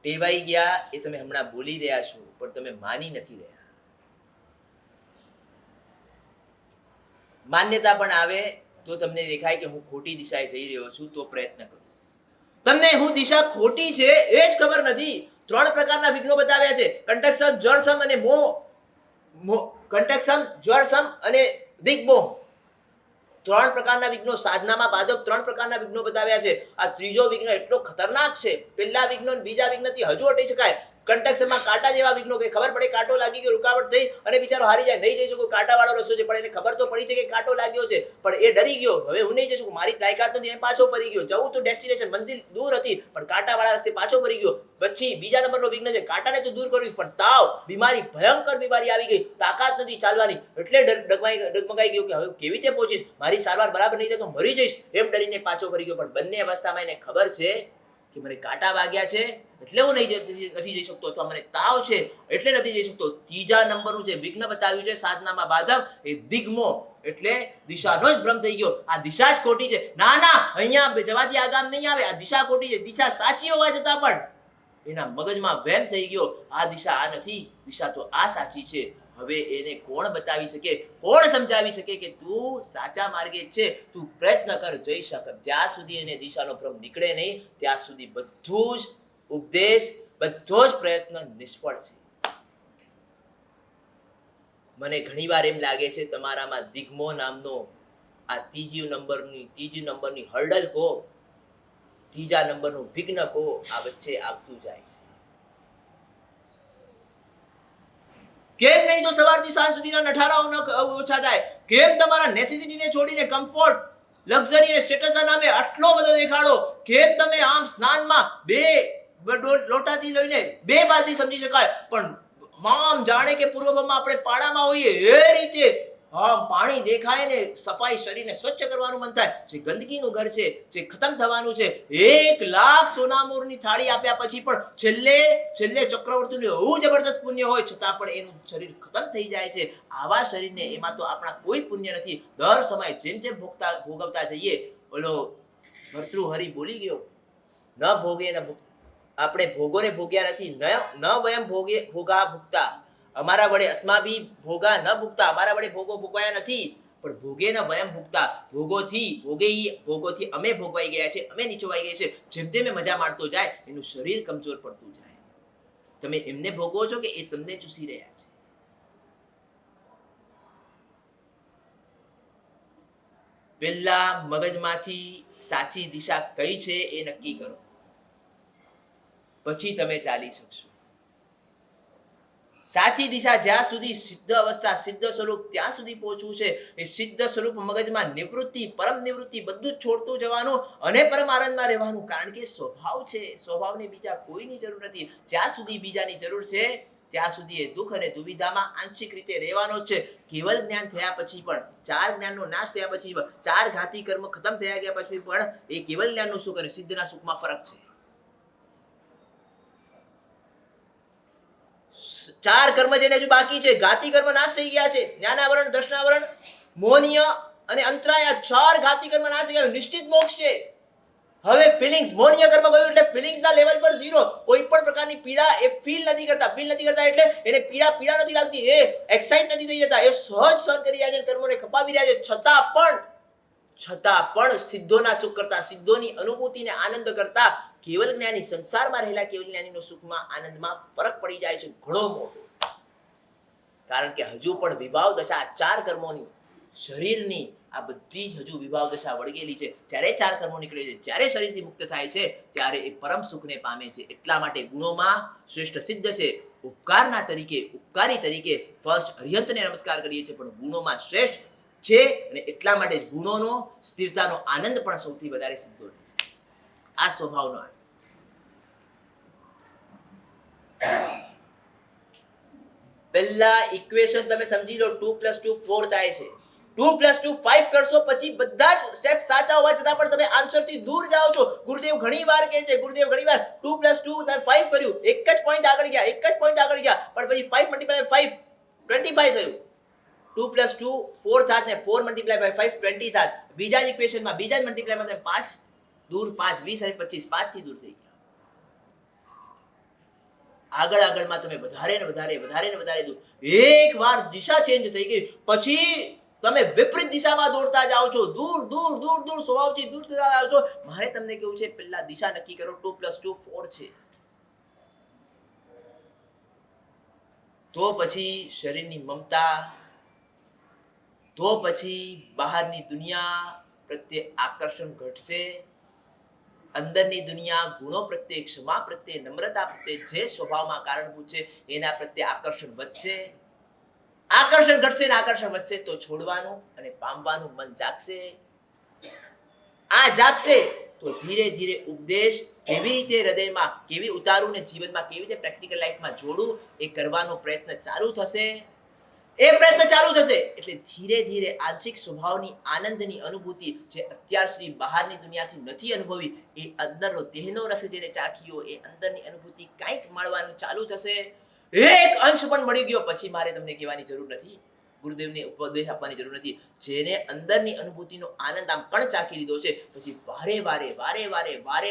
ટેવાઈ ગયા એ તમે હમણાં બોલી રહ્યા છો, પણ તમે માની નથી રહ્યા. માન્યતા પણ આવે તો તમને દેખાય કે હું ખોટી દિશાએ જઈ રહ્યો છું, તો પ્રયત્ન કરો. તમને હું દિશા ખોટી છે એ જ ખબર નથી. 3 પ્રકારના વિઘ્નો બતાવ્યા છે: કંટકસમ, જ્વરસમ અને મોહ. કંટકસમ, જ્વરસમ અને દિગ્મોહ. 3 પ્રકારના વિઘ્નો સાધનામાં બાધક 3 પ્રકારના વિઘ્નો બતાવ્યા છે. આ ત્રીજો વિઘ્ન એટલો ખતરનાક છે. પહેલા વિઘ્નો અને બીજા વિઘ્નથી હજુ હટી શકાય. કંટકસમમાં કાંટા જેવા વિઘ્નો, કે ખબર પડે કાંટો લાગી ગયો, રૂકાવટ થઈ અને બિચારો હારી જાય, નહીં જઈ શકો, કાંટાવાળો રસ્તો છે, પણ એને ખબર તો પડી છે કે કાંટો લાગ્યો છે, પણ એ ડરી ગયો, હવે હું નહીં જઈ શકું, મારી લાયકાત નથી, પાછો ફરી ગયો. જવું તો ડેસ્ટિનેશન, મંજિલ દૂર હતી, પણ કાંટાવાળા રસ્તે પાછો ફરી ગયો. પછી બીજા નંબરનો વિઘ્ન છે, કાંટાને તો દૂર કર્યું, પણ તાવ, બીમારી, ભયંકર બીમારી આવી ગઈ, તાકાત નથી ચાલવાની, એટલે ડગમગાઈ ગયો કે હવે કેવી રીતે પહોંચીશ, મારી સારવાર બરાબર નહીં થાય તો મરી જઈશ, એમ ડરીને પાછો ફરી ગયો. પણ બંને અવસ્થામાં એને ખબર છે કે મને કાંટા વાગ્યા છે એટલે હું નથી જઈ શકતો, અથવા મને તાવ છે એટલે નથી જઈ શકતો. ત્રીજા નંબરનું જે વિઘ્ન બતાવ્યું છે સાધનામાં બાધક, એ દિગ્મો, એટલે દિશાનો જ ભ્રમ થઈ ગયો. આ દિશા જ ખોટી છે. ના ના, અહીંયા જવાથી આગામ નહીં આવે, આ દિશા ખોટી છે. દિશા સાચી હોવા છતાં પણ એના મગજમાં વહેમ થઈ ગયો, આ દિશા આ નથી, દિશા તો આ સાચી છે. હવે એને કોણ બતાવી શકે, કોણ સમજાવી શકે કે તું સાચા માર્ગે છે, તું પ્રયત્ન કર, જઈ શક. જ્યાં સુધી એને દિશાનો ભ્રમ નીકળે નહીં ત્યાં સુધી બધું જ ઉપદેશ, બધો જ પ્રયત્ન નિષ્ફળ છે. મને ઘણીવાર એમ લાગે છે તમારામાં દિગ્મો નામનો આ ત્રીજી નંબરની હર્ડલ કહો, ત્રીજા નંબરનું વિઘ્ન કહો, આ વચ્ચે આવતું જાય છે. કેમ નહીં તો સવારથી સાંજ સુધીના નઠારાઓ ઓછા થાય? કેમ તમારા નેસેસિટીને છોડીને કમ્ફર્ટ, લક્ઝરી અને સ્ટેટસના નામે આટલો બધો દેખાડો? કેમ તમે આમ સ્નાનમાં 2 લોટાથી લઈને 2 બાલટી સમજી શકાય, પણ આમ જાણે કે પૂર્વમાં આપણે પાણામાં હોઈએ એ રીતે આમ પાણી દેખાય ને સફાઈ શરીરને સ્વચ્છ કરવાનું મન થાય. જે ગંદકીનું ઘર છે, જે ખતમ થવાનું છે, 1 લાખ સોનામોરની થાળી આપ્યા પછી પણ છેલ્લે ચક્રવર્તીનું એવું જબરદસ્ત પુણ્ય હોય છતાં પણ એનું શરીર ખતમ થઈ જાય છે. આવા શરીરને એમાં તો આપણા કોઈ પુણ્ય નથી. દર સમય જેમ જેમ ભોગવતા જઈએ, ઓલો ભર્તૃહરિ બોલી ગયો, ન ભોગે ન ભોગ, આપણે ભોગોને ભોગ્યા નથી, ન વયમ ભોગા ભુક્તા, અમારા વડે અસ્માભી ભોગા ન ભુક્તા, અમારા વડે ભોગો ભોગવાયા નથી, પણ ભોગે ન વયમ ભુક્તા, ભોગોથી અમે ભોગવાઈ ગયા છે, અમે નીચોવાઈ ગયા છે. જેમ જેમ એ મજા માણતો જાય એનું શરીર કમજોર પડતું જાય. તમે એમને ભોગવો છો કે એ તમને ચૂસી રહ્યા છે? પહેલા મગજમાંથી સાચી દિશા કઈ છે એ નક્કી કરો, પછી તમે ચાલી શકશો. સાચી દિશા જ્યાં સુધી સિદ્ધ અવસ્થા, સિદ્ધ સ્વરૂપ, ત્યાં સુધી પહોંચવું છે. એ સિદ્ધ સ્વરૂપ મગજમાં નિવૃત્તિ, પરમ નિવૃત્તિ બધું જ છોડતું જવાનું અને પરમ આનંદમાં રહેવાનું. કારણ કે સ્વભાવ છે, સ્વભાવને બીજા કોઈની જરૂર નથી. જ્યાં સુધી બીજાની જરૂર છે ત્યાં સુધી એ દુઃખ અને દુવિધામાં આંશિક રીતે રહેવાનો જ છે. કેવલ જ્ઞાન થયા પછી પણ, 4 જ્ઞાનનો નાશ થયા પછી, 4 ઘાતી કર્મ ખતમ થયા ગયા પછી પણ એ કેવલ જ્ઞાનનું સુખ અને સિદ્ધના સુખમાં ફરક છે. 4 કર્મ જેને હજુ બાકી છે, ઘાતી કર્મ નાશ થઈ ગયા છે. જ્ઞાનાવરણ, દર્શનાવરણ, મોહનીય અને અંતરાય, 4 ઘાતી કર્મ નાશ થઈ ગયા, નિશ્ચિત મોક્ષ છે. હવે ફિલિંગ્સ, મોહનીય કર્મ ગયું એટલે ફિલિંગ્સના લેવલ પર 0. કોઈ પણ પ્રકારની પીડા એ ફીલ નથી કરતા એટલે એને પીડા નથી લાગતી, એ એક્સાઇટ નથી થઈ જતા, એ સહજ સહન કરી રહ્યા છે, કર્મોને ખપાવી રહ્યા છે. છતાં પણ સિદ્ધોના સુખ કરતા, સિદ્ધોની અનુભૂતિને આનંદ કરતા કેવલ જ્ઞાની, સંસારમાં રહેલા કેવલ જ્ઞાનીનો સુખમાં, આનંદમાં ફરક પડી જાય છે ઘણો મોટો. કારણ કે હજુ પણ વિભાવ દશા 4 કર્મોની, શરીરની આ બધી જ હજુ વિભાવ દશા વળગેલી છે. જ્યારે 4 કર્મો નીકળે છે, જ્યારે શરીરથી મુક્ત થાય છે, ત્યારે એ પરમ સુખને પામે છે. એટલા માટે ગુણોમાં શ્રેષ્ઠ સિદ્ધ છે. ઉપકારી તરીકે ફર્સ્ટ અરિહંતને નમસ્કાર કરીએ છીએ, પણ ગુણોમાં શ્રેષ્ઠ છે અને એટલા માટે જ ગુણોનો, સ્થિરતાનો આનંદ પણ સૌથી વધારે સિદ્ધો છે. આ સ્વભાવનો આનંદ. પહેલા ઇક્વેશન તમે સમજી લો, 2 + 2 4 થાય છે. 2 + 2 5 કરશો પછી બધા જ સ્ટેપ સાચા હોવા છતાં પણ તમે આન્સરથી દૂર જાઓ છો. ગુરુદેવ ઘણી વાર કહે છે, 2 + 2 તમે 5 કર્યું, એક જ પોઈન્ટ આગળ ગયા, પણ પછી 5 × 5 25 થયું. 2 + 2 4 થાત ને 4 × 5 20 થાત. બીજા જ ઇક્વેશનમાં, બીજા જ મલ્ટીપ્લાયમાં તમે 5 દૂર 5 20 અને 25, 5 થી દૂર થઈ ગયા. આગળ આગળમાં તમે વધારે ને વધારે દૂર, એકવાર દિશા ચેન્જ થઈ ગઈ પછી તમે વિપરીત દિશામાં દોડતા જાઓ છો, દૂર સ્વભાવથી દૂર થતા જાઓ છો. મારે તમને કેવું છે, પહેલા દિશા નક્કી કરો. 2 + 2 4 છે. તો પછી શરીરની મમતા, તો પછી બહારની દુનિયા પ્રત્યે આકર્ષણ ઘટશે. અંદરની દુનિયા ગુણો પ્રત્યે, ક્ષમા પ્રત્યે, નમ્રતા પ્રત્યે, જે સ્વભાવમાં કારણભૂત છે એના પ્રત્યે આકર્ષણ વધશે. આકર્ષણ ઘટશે ને આકર્ષણ વધશે તો છોડવાનું અને પામવાનું મન જાગશે. આ જાગશે તો ધીરે ધીરે ઉપદેશ કેવી રીતે હૃદયમાં કેવી ઉતારું ને જીવનમાં કેવી રીતે પ્રેક્ટિકલ લાઈફમાં જોડું એ કરવાનો પ્રયત્ન ચાલુ થશે. એ પ્રયત્ન ચાલુ થશે એટલે ધીરે ધીરે આંશિક સ્વભાવની આનંદની અનુભૂતિ જે અત્યાર સુધી બહારની દુનિયાથી નથી અનુભવી, એ અંદરનો દેહનો રસ જેને ચાખ્યો એ અંદરની અનુભૂતિ કંઈક મળવાનું ચાલુ થશે. એક અંશ પણ મળી ગયો પછી મારે તમને કહેવાની જરૂર નથી, ગુરુદેવને ઉપદેશ આપવાની જરૂર નથી. જેને અંદરની અનુભૂતિનો આનંદ આમ કણ ચાખી લીધો છે પછી વારે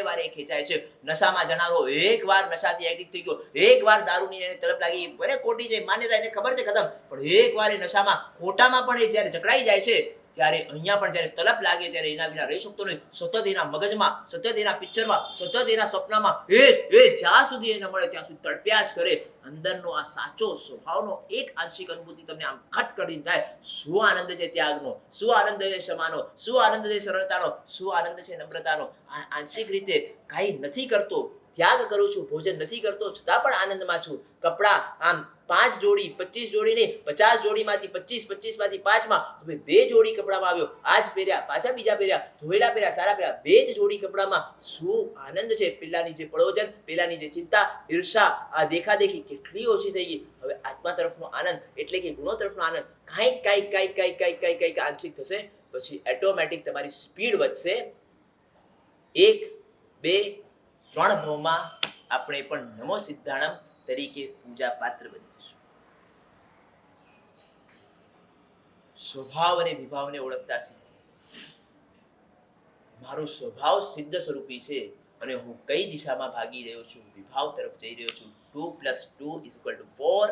વારે ખેંચાય છે. નશામાં જણાવો એકવાર નશાથી એડિક્ટ થઈ ગયો, એકવાર દારૂની એને તરફ લાગી, ભલે ખોટી છે માન્યતા એને ખબર છે ખતમ, પણ એકવાર એ નશામાં ખોટામાં પણ એ જ્યારે જકડાઈ જાય છે ત્યારે અહીંયા પણ જ્યારે તલપ લાગે ત્યારે એના વિના રહી શકતો નથી. સતત એના મગજમાં, સતત એના પિક્ચરમાં, સતત એના સપનામાં એ જ્યાં સુધી એ ન મળે ત્યાં સુધી તડપ્યા જ કરે. અંદરનો આ સાચો સ્વભાવનો એક આંશિક અનુભૂતિ તમને આમ ખટ કરીને થાય. શું આનંદ છે ત્યાગનો, શું આનંદ છે ક્ષમાનો, શું આનંદ છે સરળતાનો, શું આનંદ છે નમ્રતાનો. આ આંશિક રીતે કાંઈ નથી કરતો, ત્યાગ કરું છું, ભોજન નથી કરતો છતાં પણ આનંદમાં છું. કપડાં આમ 5 જોડી 25 જોડી નહીં, 50 જોડીમાંથી 25 માંથી 5માં હવે 2 જોડી કપડામાં આવ્યો. આજ પહેર્યા, પાછા બીજા પહેર્યા, ધોયેલા પહેર્યા, સારા પહેર્યા, 2 જ જોડી કપડામાં શું આનંદ છે. પેલાની જે પ્રયોજન, પેલાની જે ચિંતા, ઈર્ષા, આ દેખાદેખી કેટલી ઓછી થઈ ગઈ. હવે આત્મા તરફનો આનંદ એટલે કે ગુણો તરફનો આનંદ કાંઈક આંશિક થશે. પછી ઓટોમેટિક તમારી સ્પીડ વધશે. 1, 2, 3 ભાવમાં આપણે પણ નમો સિદ્ધાણમ તરીકે પૂજા પાત્ર બનીશું. સ્વભાવ અને વિભાવને ઓળખતા શીખો. મારું સ્વભાવ સિદ્ધ સ્વરૂપી છે અને હું કઈ દિશામાં ભાગી રહ્યો છું, વિભાવ તરફ જઈ રહ્યો છું. 2 + 2 = 4.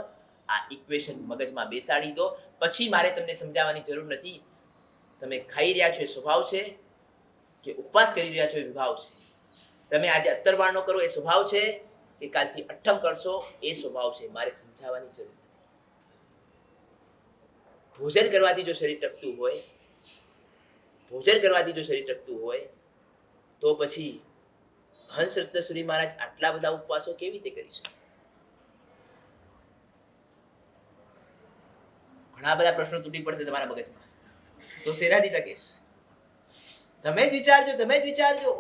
આ ઇક્વેશન મગજમાં બેસાડી દો. પછી મારે તમને સમજાવવાની જરૂર નથી. તમે ખાઈ રહ્યા છો એ સ્વભાવ છે કે ઉપવાસ કરી રહ્યા છો એ વિભાવ છે. તમે આજે અત્તરવાળનો કરો એ સ્વભાવ છે કે કાલથી અઠ્ઠમ કરશો એ સ્વભાવ છે. મારે સમજાવવાની જરૂર નથી. ભોજન કરવાથી જો શરીર ટકતું હોય તો પછી હંસ રત્ન સુરી મહારાજ આટલા બધા ઉપવાસો કેવી રીતે કરી શકે? ઘણા બધા પ્રશ્નો તૂટી પડશે તમારા મગજમાં. તો શેનાથી ટકેશ? તમે જ વિચારજો.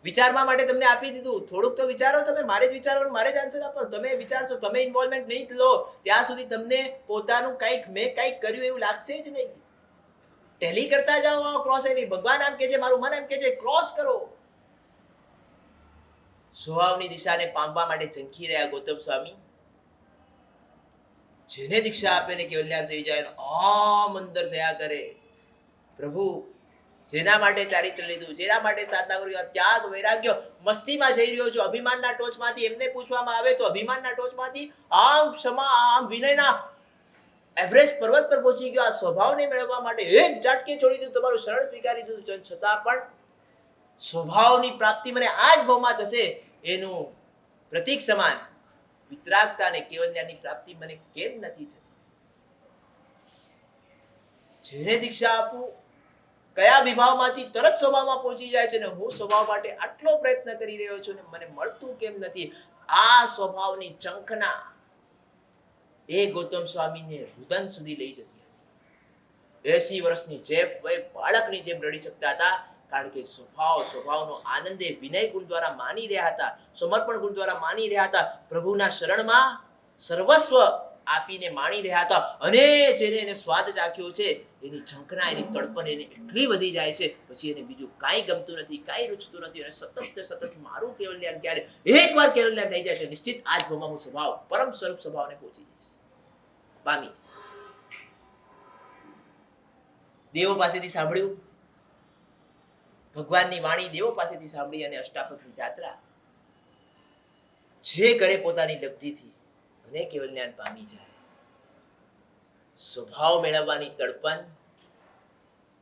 વિચારવા માટે તમને આપી દીધું. થોડુંક તો વિચારો તમે. મારે જ વિચારો, મારે જ આન્સર આપો. તમે વિચારશો, તમે ઇન્વોલ્વમેન્ટ નહીં લો ત્યાં સુધી તમને પોતાનું મેં કંઈક કર્યું એવું લાગશે જ નહીં. ટેલી કરતા જાઓ. ક્રોસ એની ભગવાન આમ કે છે, મારું મન એમ કે છે, ક્રોસ કરો. સ્વભાવની દિશાને પામવા માટે ઝંખી રહ્યા ગૌતમ સ્વામી. જેને દીક્ષા આપે ને કેવલ્યાન થઈ જાય, આમ અંદર થયા કરે. પ્રભુ જેના માટે ચારિત્ર લીધું, જેના માટે સાધના કરી, ત્યાગ વૈરાગ્ય, મસ્તીમાં જઈ રહ્યો છું અભિમાનના ટોચમાંથી. એમને પૂછવામાં આવે તો અભિમાનના ટોચમાંથી આમ ક્ષમા, આમ વિનયના એવરેસ્ટ પર્વત પર પહોંચી ગયો. આ સ્વભાવને મેળવવા માટે એક ઝાટકે છોડી દીધું, તમારું શરણ સ્વીકારી દીધું. છતાં પણ સ્વભાવની પ્રાપ્તિ મને આ જ ભાવમાં થશે એનું પ્રતીક સમાન વિતરાગતા અને કેવલ્યાની પ્રાપ્તિ મને કેમ નથી થતી? જેને દીક્ષા આપું કયા વિભાવમાંથી તરત સ્વભાવમાં પહોંચી જાય છે ને હું સ્વભાવ માટે આટલો પ્રયત્ન કરી રહ્યો છું ને મને મળતું કેમ નથી? આ સ્વભાવની ચંખના એ ગૌતમ સ્વામીને રુદન સુધી લઈ જતી હતી. 80 વર્ષની જેફ વય બાળકની જેમ રડી શકતા હતા, કારણ કે સ્વભાવનો આનંદ એ વિનય ગુણ દ્વારા માની રહ્યા હતા, સમર્પણ ગુણ દ્વારા માની રહ્યા હતા, પ્રભુના શરણમાં સર્વસ્વ આપીને માણી રહ્યા હતા. અને જેને એને સ્વાદ ચાખ્યો છે એની ઝંખના, એની તડપણ એને એટલી વધી જાય છે પછી એને બીજું કાંઈ ગમતું નથી, કાંઈ રૂચતું નથી. અને સતત મારું કેવલ્યાન ક્યારે? એકવાર કેવલ્યાન થઈ જાય છે નિશ્ચિત આ જ ભાવમાં હું સ્વભાવ, પરમ સ્વરૂપ સ્વભાવને પહોંચી જઈશ, પામી. દેવો પાસેથી સાંભળ્યું, ભગવાનની વાણી દેવો પાસેથી સાંભળી અને અષ્ટાપદની જાત્રા. જે કરે પોતાની લબ્ધિથી અને કેવલ જ્ઞાન પામી જાય. સ્વભાવ મેળવવાની તડપણ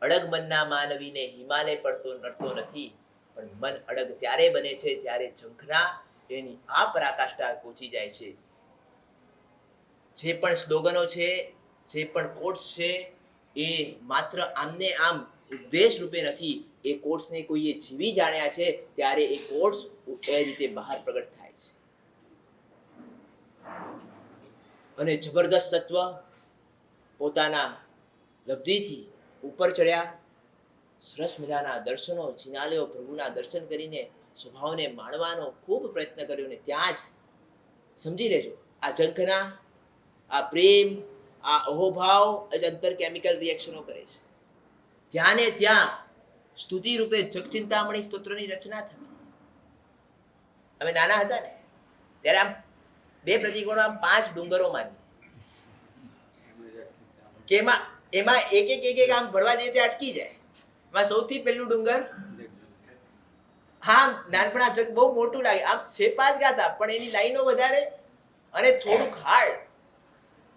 અડગ મનના માનવીને હિમાલય પડતો નડતો નથી, પણ મન અડગ ત્યારે બને છે જ્યારે ઝંખના એની આ પરાકાષ્ઠા પહોંચી જાય છે. જે પણ સ્લોગનો છે, જે પણ કોટ્સ છે, એ માત્ર આમને આમ ઉપદેશ રૂપે નથી. એ કોટ્સને કોઈએ જીવી જાણ્યા છે ત્યારે એ કોટ્સ એ રીતે બહાર પ્રગટ થાય છે. અને જબરદસ્ત તત્વ પોતાના લબ્ધિથી ઉપર ચડ્યા, સરસ મજાના દર્શનો જિનાલયો પ્રભુના દર્શન કરીને સ્વભાવને માણવાનો ખૂબ પ્રયત્ન કર્યો. ને ત્યાં જ સમજી લેજો, આ ઝંખના, આ પ્રેમ, આ અહોભાવ જ અંતર કેમિકલ રિએક્શનો કરે છે. ત્યાં ને ત્યાં સ્તુતિ રૂપે જગચિંતામણી સ્તોત્રની રચના થઈ. અમે નાના હતા ને ત્યારે આમ બે પ્રતિકોણો આમ 5 ડુંગરો માની કે એમાં એક આમ ભરવા જઈએ તે અટકી જાય. એમાં સૌથી પહેલું ડુંગર, હા નાનપણ આ જગ બહુ મોટું લાગે, આમ છે 5 ગાતા પણ એની લાઈનો વધારે અને થોડુંક હાર્ડ.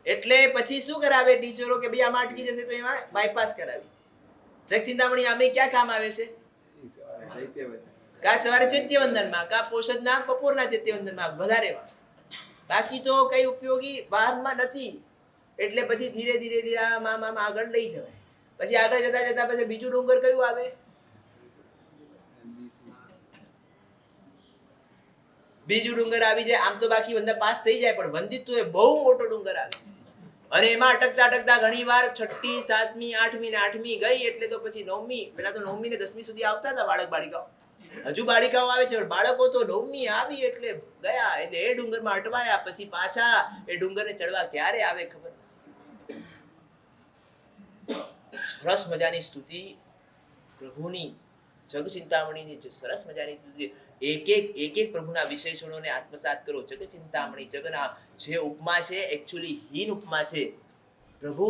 એટલે પછી શું કરાવે ટીચરો કે ભાઈ આમાં અટકી જશે તો એમાં બાયપાસ કરાવી. જગચિંતામણી આમે ક્યાં કામ આવે છે? કા સવારે ચૈત્યવંદનમાં, કા પોષદના બપોરના ચૈત્યવંદનમાં વધારેમાં. બાકી તો કઈ ઉપયોગી બહારમાં નથી. એટલે પછી ધીરે ધીરે આમાં આગળ લઈ જવાય. પછી આગળ જતા પછી બીજું ડુંગર કયું આવે? બીજું ડુંગર આવી જાય. આમ તો બાકી વંદા પાસ થઈ જાય, પણ વંદિત તો એ બહુ મોટો ડુંગર આવે અને એમાં અટકતા ઘણી વાર 6ઠી 7મી 8મી ને 8મી ગઈ એટલે તો પછી 9મી, પેલા તો 9મી ને 10મી સુધી આવતા હતા બાળક બાળિકાઓ. હજુ બાળિકાઓ આવે છે, બાળકો તો 9મી આવી એટલે ગયા. એટલે એ ડુંગરમાં અટવાયા, પછી પાછા એ ડુંગરને ચડવા ક્યારે આવે ખબર નથી. સરસ મજાની સ્તુતિ પ્રભુની, જગચિંતામણીની જે સરસ મજાની સ્તુતિ, એક એક પ્રભુના વિશેષણોને આત્મસાત કરો. જગચિંતામણી, જગના જે ઉપમા છે એકચ્યુઅલી હીન ઉપમા છે. પ્રભુ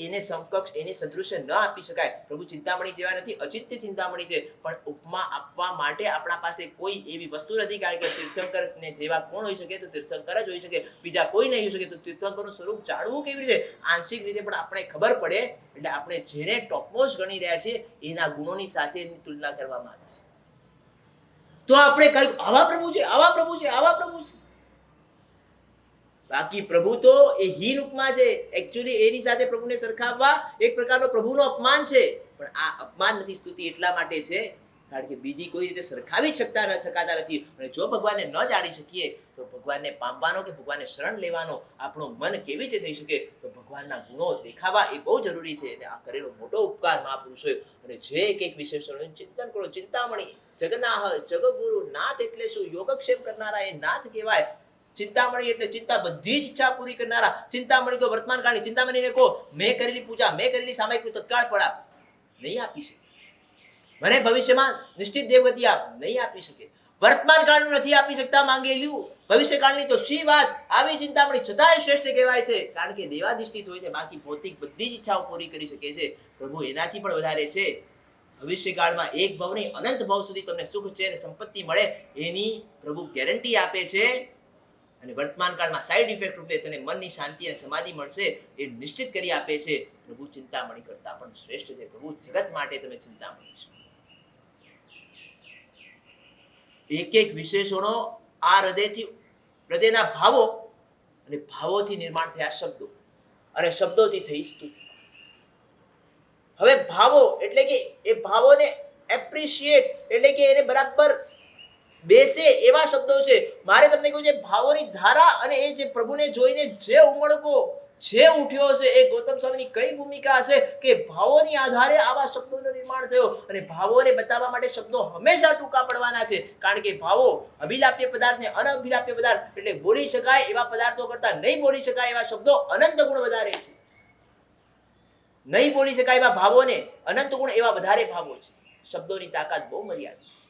એને સમકક્ષ, એને સદૃશ્ય ન આપી શકાય. પ્રભુ ચિંતામણી જેવા નથી, અચિંત્ય ચિંતામણી છે. પણ ઉપમા આપવા માટે આપણા પાસે કોઈ એવી વસ્તુ નથી, કારણ કે તીર્થંકર ને જેવા કોણ હોઈ શકે? તો તીર્થંકર જ હોઈ શકે, બીજા કોઈ નહીં હોઈ શકે. તો તીર્થંકરનું સ્વરૂપ જાણવું કેવી રીતે? આંશિક રીતે પણ આપણે ખબર પડે. એટલે આપણે જેને ટોપમોસ્ટ ગણી રહ્યા છીએ એના ગુણોની સાથે એની તુલના કરવામાં આવે છે. તો આપણે કહ્યું આવા પ્રભુ છે, આવા પ્રભુ છે, આવા પ્રભુ છે. બાકી પ્રભુ તો એ હીન ઉપમા છે. એકચ્યુઅલી એની સાથે પ્રભુને સરખાવવા એક પ્રકારનો પ્રભુનો અપમાન છે. પણ આ અપમાન નથી, સ્તુતિ એટલા માટે છે કારણ કે બીજી કોઈ રીતે સરખાવી શકાતા નથી. અને જો ભગવાનને ન જાણી શકીએ તો ભગવાનને પામવાનો કે ભગવાનને શરણ લેવાનો આપણું મન કેવી રીતે થઈ શકે? તો ભગવાનના ગુણો દેખાવા એ બહુ જરૂરી છે. અને આ કરેલો મોટો ઉપકાર મહાપુરુષોએ. અને જે એક વિશેષણોનું ચિંતન કરો. ચિંતામણી, જગનાહ, જગગુરુ, નાથ એટલે શું? યોગક્ષેમ કરનારા એ નાથ કહેવાય. ચિંતામણી એટલે ચિંતા, બધી જ ઈચ્છા પૂરી કરનારા. ચિંતામણી તો વર્તમાન કાળની. ચિંતામણીને કહો મેં કરેલી પૂજા, મેં કરેલી સામાયિક તત્કાળ ફળ આપ, નહીં આપી શકે. મને ભવિષ્યમાં નિશ્ચિત દેવગતિ આપ, નહીં આપી શકે. વર્તમાન કાળનું નથી આપી શકતા માંગેલું, ભવિષ્ય કાળની તો શી વાત. આવી ચિંતામણી છતાંય શ્રેષ્ઠ કહેવાય છે, કારણ કે દેવાધિષ્ઠિત હોય છે. બાકી ભૌતિક બધી જ ઈચ્છાઓ પૂરી કરી શકે છે. પ્રભુ એનાથી પણ વધારે છે. ભવિષ્યકાળમાં એક ભવ નહીં, અનંત ભવ સુધી તમને સુખ છે અને સંપત્તિ મળે એની પ્રભુ ગેરંટી આપે છે. અને વર્તમાન કાળમાં સાઈડ ઇફેક્ટ રૂપે તને મનની શાંતિ અને સમાધિ મળશે એ નિશ્ચિત કરી આપે છે. પ્રભુ ચિંતામણી કરતા પણ શ્રેષ્ઠ છે. પ્રભુ જગત માટે તમે ચિંતામણી છો. એક વિશેષણો આ હૃદયના ભાવો અને ભાવોથી નિર્માણ થયા શબ્દો અને શબ્દોથી થઈ સ્તુતિ. હવે ભાવો એટલે કે એ ભાવોને એપ્રિશિએટ એટલે કે એને બરાબર બેસે એવા શબ્દો છે. મારે તમને કહ્યું છે ભાવોની ધારા અને એ જે પ્રભુને જોઈને જે ઉમળકો જે ઉઠ્યો હશે એ ગૌતમ સ્વામીની કઈ ભૂમિકા હશે કે ભાવોની આધારે આવા શબ્દોનું નિર્માણ થયો. અને ભાવોને બતાવવા માટે શબ્દો હંમેશા ટૂંકા પડવાના છે, કારણ કે ભાવો અભિલાપ્ય પદાર્થ ને અનઅભિલાપ્ય પદાર્થ એટલે બોલી શકાય એવા પદાર્થો કરતા નહીં બોલી શકાય એવા શબ્દો અનંત ગુણ વધારે છે. નહીં બોલી શકાય એવા ભાવોને અનંત ગુણ એવા વધારે ભાવો છે. શબ્દોની તાકાત બહુ મર્યાદિત છે.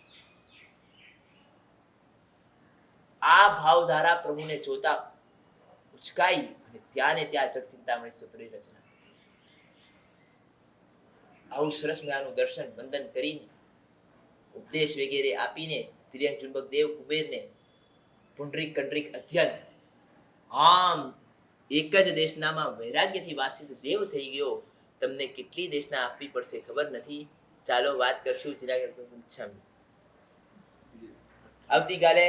આ ભાવધારા પ્રભુને જોતા ઉચકાઈ અને ત્યાં ને ત્યાં જગચિંતામણી સ્તોત્રની રચના. આવું સરસ મજાનું દર્શન વંદન કરીને ઉપદેશ વગેરે આપીને ત્રિયંગ ચુંબક દેવ કુબેરને પુંડરીક કંડરીક અધ્યયન આમ એક જ દેશનામાં વૈરાગ્યથી વાસિત દેવ થઈ ગયો. તમને કેટલી દેશના આપવી પડશે ખબર નથી. ચાલો વાત કરશું જીરા. આવતીકાલે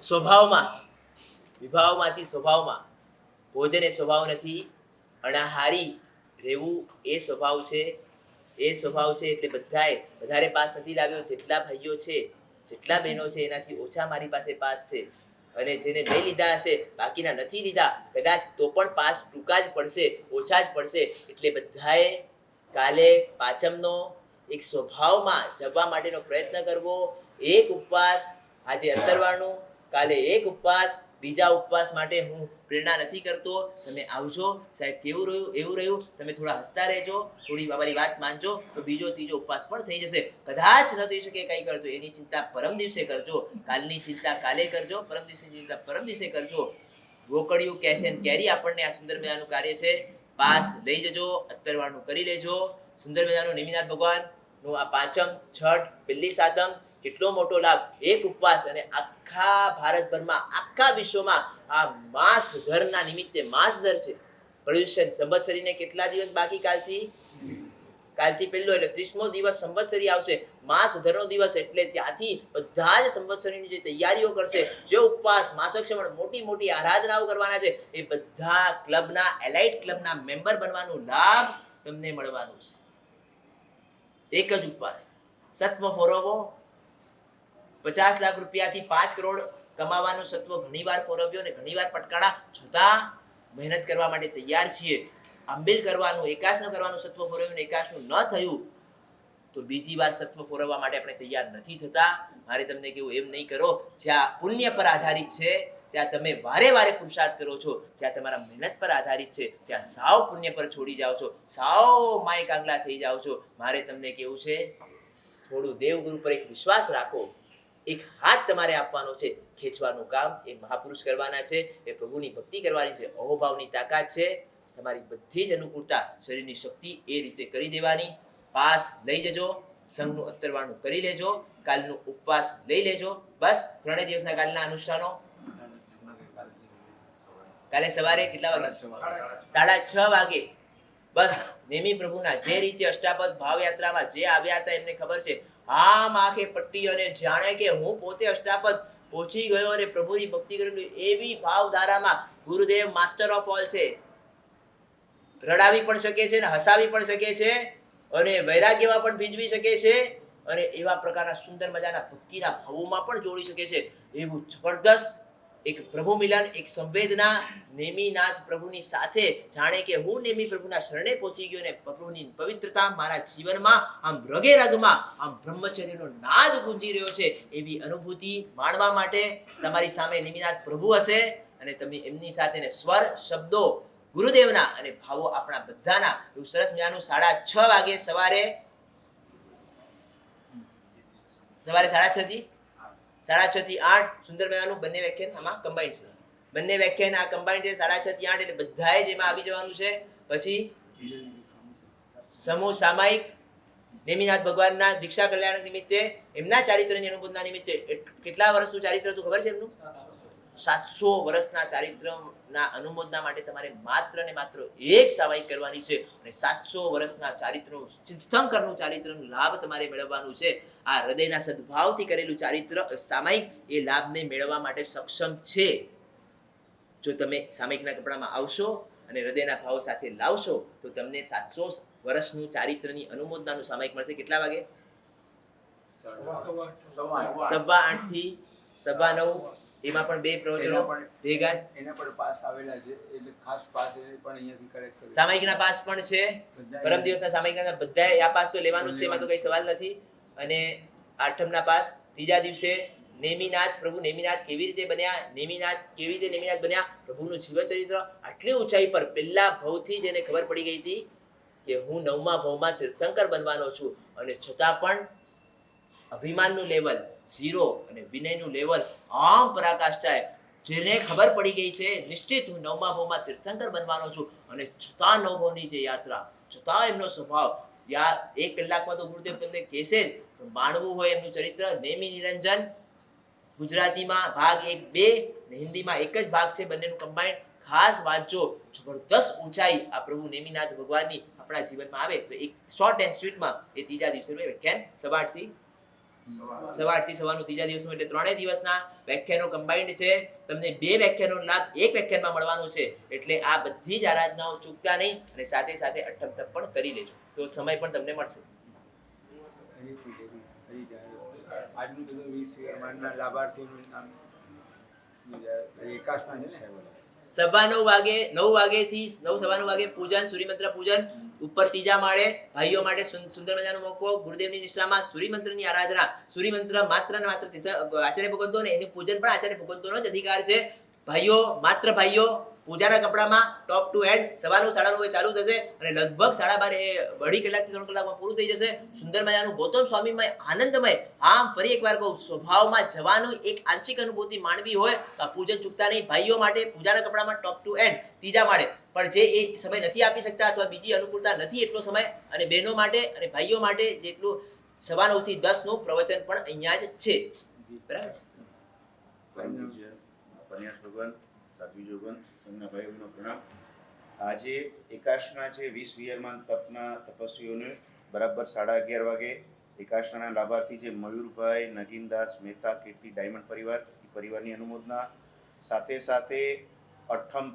સ્વભાવમાં વિભાવમાંથી સ્વભાવમાં ભોજન એ સ્વભાવ નથી, અનાહારી રહેવું એ સ્વભાવ છે. એ સ્વભાવ છે એટલે બધાએ વધારે પાસ નથી લાવ્યો. જેટલા ભાઈઓ છે, જેટલા બહેનો છે એનાથી ઓછા મારી પાસે પાસ છે. અને જેને લઈ લીધા હશે, બાકીના નથી લીધા, કદાચ તો પણ પાસ ટૂંકા જ પડશે, ઓછા જ પડશે. એટલે બધાએ કાલે પાંચમનો એક સ્વભાવમાં જવા માટેનો પ્રયત્ન કરવો. એક ઉપવાસ આજે અત્તરવાળનું, કાલે એક ઉપવાસ. બીજા ઉપવાસ માટે હું પ્રેરણા નથી કરતો. તમે આવજો. સાહેબ કેવું રહ્યું, એવું રહ્યું. તમે થોડા હસતા રહેજો, થોડી અમારી વાત માનજો તો બીજો ત્રીજો ઉપવાસ પણ થઈ જશે. કદાચ ન થઈ શકે કંઈ કરજો, એની ચિંતા પરમ દિવસે કરજો. કાલની ચિંતા કાલે કરજો, પરમ દિવસની ચિંતા પરમ દિવસે કરજો. રોકડિયું કેશ એન્ડ કેરી આપણને આ સુંદર મજાનું કાર્ય છે. પાસ લઈ જજો, અત્તરવાળનું કરી લેજો. સુંદર મજાનું નિમિનાથ ભગવાનનું આ પાંચમ, છઠ, પહેલી સાતમ, કેટલો મોટો લાભ. એક ઉપવાસ અને આખા ભારતભરમાં, આખા વિશ્વમાં આ માસ ધરના નિમિત્તે માસ ધર છે. પ્રયુષન સંવત્સરીને કેટલા દિવસ બાકી? કાલથી પહેલો એટલે 30મો દિવસ સંવત્સરી આવશે. માસ ધરનો દિવસ એટલે ત્યાંથી બધા જ સંવત્સરીની જે તૈયારીઓ કરશે, જે ઉપવાસ, માસક્ષમણ, મોટી મોટી આરાધનાઓ કરવાના છે, એ બધા ક્લબના, એલાઇટ ક્લબના મેમ્બર બનવાનું લાભ તમને મળવાનું છે. એક જ ઉપવાસ. સત્વ ફોરવો. 50 લાખ રૂપિયાથી 5 કરોડ કમાવાનું સત્વ ઘણીવાર ફોરવ્યો અને ઘણીવાર પટકાળા, છતાં મહેનત કરવા માટે તૈયાર છીએ. આંબિલ કરવાનું, એકાશનું કરવાનું, સત્વ ફોરવ્યું, એકાશનું ન થયું તો બીજી વાર સત્વ ફોરવવા માટે આપણે તૈયાર નથી થતા. મારે તમને કેવું, એમ નહીં કરો. જ્યાં પુણ્ય પર આધારિત છે ત્યાં તમે વારે વારે પુરુષાર્થ કરો છો. જ્યાં તમારા મહેનત પર આધારિત છે ત્યાં સાવ પુણ્ય પર છોડી જાઓ છો, સાવ માય કાંગલા થઈ જાઓ છો. મારે તમને કેવું છે, થોડું દેવગુરુ પર એક વિશ્વાસ રાખો. એક હાથ તમારે આપવાનો છે. ખેંચવાનું કામ એ મહાપુરુષ કરવાના છે. એ પ્રભુની ભક્તિ કરવાની છે. અહોભાવની તાકાત છે. તમારી બધી જ અનુકૂળતા, શરીરની શક્તિ એ રીતે કરી દેવાની. પાસ લઈ જજો, સંઘનું અત્તરવાળનું કરી લેજો, કાલનું ઉપવાસ લઈ લેજો. બસ 3 દિવસના કાલના અનુષ્ઠાનો. કાલે સવારે કેટલા વાગે? 6:30 વાગે. બસ નેમી પ્રભુના જે રીતે અષ્ટાપદ ભાવયાત્રામાં જે આવ્યા હતા એમને ખબર છે. આમ આંખે પટ્ટી અને જાણે કે હું પોતે અષ્ટાપદ પહોંચી ગયો અને પ્રભુની ભક્તિ કરી. એવી ભાવધારામાં ગુરુદેવ માસ્ટર ઓફ ઓલ છે. રડાવી પણ શકે છે, હસાવી પણ શકે છે, અને વૈરાગ્યમાં પણ ભીંજવી શકે છે, અને એવા પ્રકારના સુંદર મજાના ભક્તિના ભાવોમાં પણ જોડી શકે છે. એવું જબરદસ્ત એક પ્રભુ મિલન, એક સંવેદના નેમિનાથ પ્રભુની સાથે, જાણે કે હું નેમી પ્રભુના શરણે પહોંચી ગયો અને પ્રભુની પવિત્રતા મારા જીવનમાં આમ રગે રગમાં આમ બ્રહ્મચર્યનો નાદ ગુંજી રહ્યો છે. એવી અનુભૂતિ માણવા માટે તમારી સામે નેમિનાથ પ્રભુ હશે અને તમે એમની સાથે સ્વર, શબ્દો ગુરુદેવના અને ભાવો આપણા બધાના એવું સરસ મજાનું 6:30 વાગે સવારે 6:30 થી 8 સુંદર મજાનું બંને વ્યાખ્યાન આમાં કમ્બાઈન્ડ છે. બંને વ્યાખ્યાન આ કમ્બાઈન્ડ છે. 6:30 થી 8 એટલે બધાએ જ એમાં આવી જવાનું છે. પછી સમૂહ સામાયિક નેમિનાથ ભગવાનના દીક્ષા કલ્યાણ નિમિત્તે, એમના ચારિત્ર્યની અનુબોધના નિમિત્તે. કેટલા વર્ષનું ચારિત્ર હતું ખબર છે એમનું? 700 વર્ષના ચારિત્રના અનુમોદના માટે તમારે માત્ર ને માત્ર એક સામાયિક કરવાની છે અને 700 વર્ષના ચારિત્રનું, તીર્થંકરનું ચારિત્રનું લાભ તમારે મેળવવાનું છે. આ હૃદયના સદભાવથી કરેલું ચારિત્ર સામાયિક એ લાભને મેળવવા માટે સક્ષમ છે. જો તમે સામાયિકના કપડામાં આવશો અને હૃદયના ભાવ સાથે લાવશો તો તમને 700 વર્ષનું ચારિત્રની અનુમોદનાનું સામાયિક મળશે. કેટલા વાગે? 8:15 થી 9:15. એમાં પણ 2 પ્રવચનો ભેગા જ. એના પર પાસ આવેલા છે, એટલે ખાસ પાસ એ પણ અહીંયાથી કલેક્ટ કર્યો. સામાયિકના પાસ પણ છે. પરમ દિવસના સામાયિકના બધા આ પાસ તો લેવાનું જ છે, એમાં તો કઈ સવાલ નથી. અને આઠમના પાસ ત્રીજા દિવસે નેમિનાથ પ્રભુ નેમિનાથ કેવી રીતે બન્યા, નેમિનાથ કેવી રીતે નેમિનાથ બન્યા, પ્રભુનું જીવન ચરિત્ર આટલી ઊંચાઈ પર પહેલા ભવથી જેને ખબર પડી ગઈ હતી કે હું 9મા ભવમાં તીર્થંકર બનવાનો છું, અને છતાં પણ અભિમાનનું લેવલ 0 અને વિનયનું લેવલ આમ પરાકાષ્ઠાએ. જેને ખબર પડી ગઈ છે નિશ્ચિત હું 9મા ભવમાં તીર્થંકર બનવાનો છું, અને છતાં 9 ભવની જે યાત્રા, છતાં એમનો સ્વભાવ, 1 કલાકમાં તો ગુરુદેવ તમને કહેશે જ. માણવું હોય એમનું ચરિત્ર, નેમિ નિરંજન ગુજરાતીમાં ભાગ 1, 2 અને હિન્દીમાં એક જ ભાગ છે, બંનેનું કમ્બાઈન્ડ. ખાસ વાંચો. જબરદસ્ત ઊંચાઈ આ પ્રભુ નેમિનાથ ભગવાનની આપણા જીવનમાં આવે તો એક શોર્ટ એન્ડ સ્વીટમાં એ ત્રીજા દિવસે વ્યાખ્યાન સવા 8 થી સવારનું ત્રીજા દિવસનું, એટલે 3 દિવસના વ્યાખ્યાનો કમ્બાઈન્ડ છે. તમને 2 વ્યાખ્યાનો લાભ એક વ્યાખ્યાનમાં મળવાનો છે. એટલે આ બધી જ આરાધનાઓ ચૂકતા નહીં અને સાથે સાથે અઠમ તપ પણ કરી લેજો તો સમય પણ તમને મળશે. આજનું બધું 20 માનના લાભાર્થીનું નામ એકાશના છે ને. સવા 9 વાગે 9 વાગેથી 9:15 વાગે પૂજન, સૂર્યમંત્ર પૂજન ઉપર ત્રીજા માળે. ભાઈઓ માટે સુંદર મજાનો મોકો. ગુરુદેવની નિશ્રામાં સૂર્યમંત્રની આરાધના. સૂર્યમંત્ર માત્ર ને માત્ર આચાર્ય ભગવંતો ને એનું પૂજન પણ આચાર્ય ભગવંતોનો જ અધિકાર છે. ભાઈઓ, માત્ર ભાઈઓ પૂજાના કપડામાં ટોપ ટુ હેડ. સવારનું 9:30 ચાલુ થશે અને લગભગ 12:30 2.5 કલાકથી 3 કલાકમાં પૂરું થઈ જશે. સુંદર મજાનું ગૌતમ સ્વામીમય આનંદમય. આમ ફરી એકવાર કહું, સ્વભાવમાં જવાનું એક આંશિક અનુભૂતિ માનવી હોય તો આ પૂજન ચૂકતા નહીં. ભાઈઓ માટે પૂજાના કપડામાં ટોપ ટુ એન્ડ ત્રીજા માળે. પણ જે એ સમય નથી આપી શકતા અથવા બીજી અનુકૂળતા નથી એટલો સમય, અને બહેનો માટે અને ભાઈઓ માટે જેટલું 9:15 થી 10 નું પ્રવચન પણ અહીંયા જ છે. બરાબર. ભગવાન સાધ્વી જોગન સંઘના ભાઈઓનો પ્રણામ. આજે એકાશના છે 20 વિયરમાન તપના તપસ્વીઓને બરાબર 11:30 વાગે એકાશના લાભાર્થી છે મયુરભાઈ નગીનદાસ મહેતા કીર્તિ ડાયમંડ પરિવાર, પરિવારની અનુમોદના. સાથે સાથે અઠમ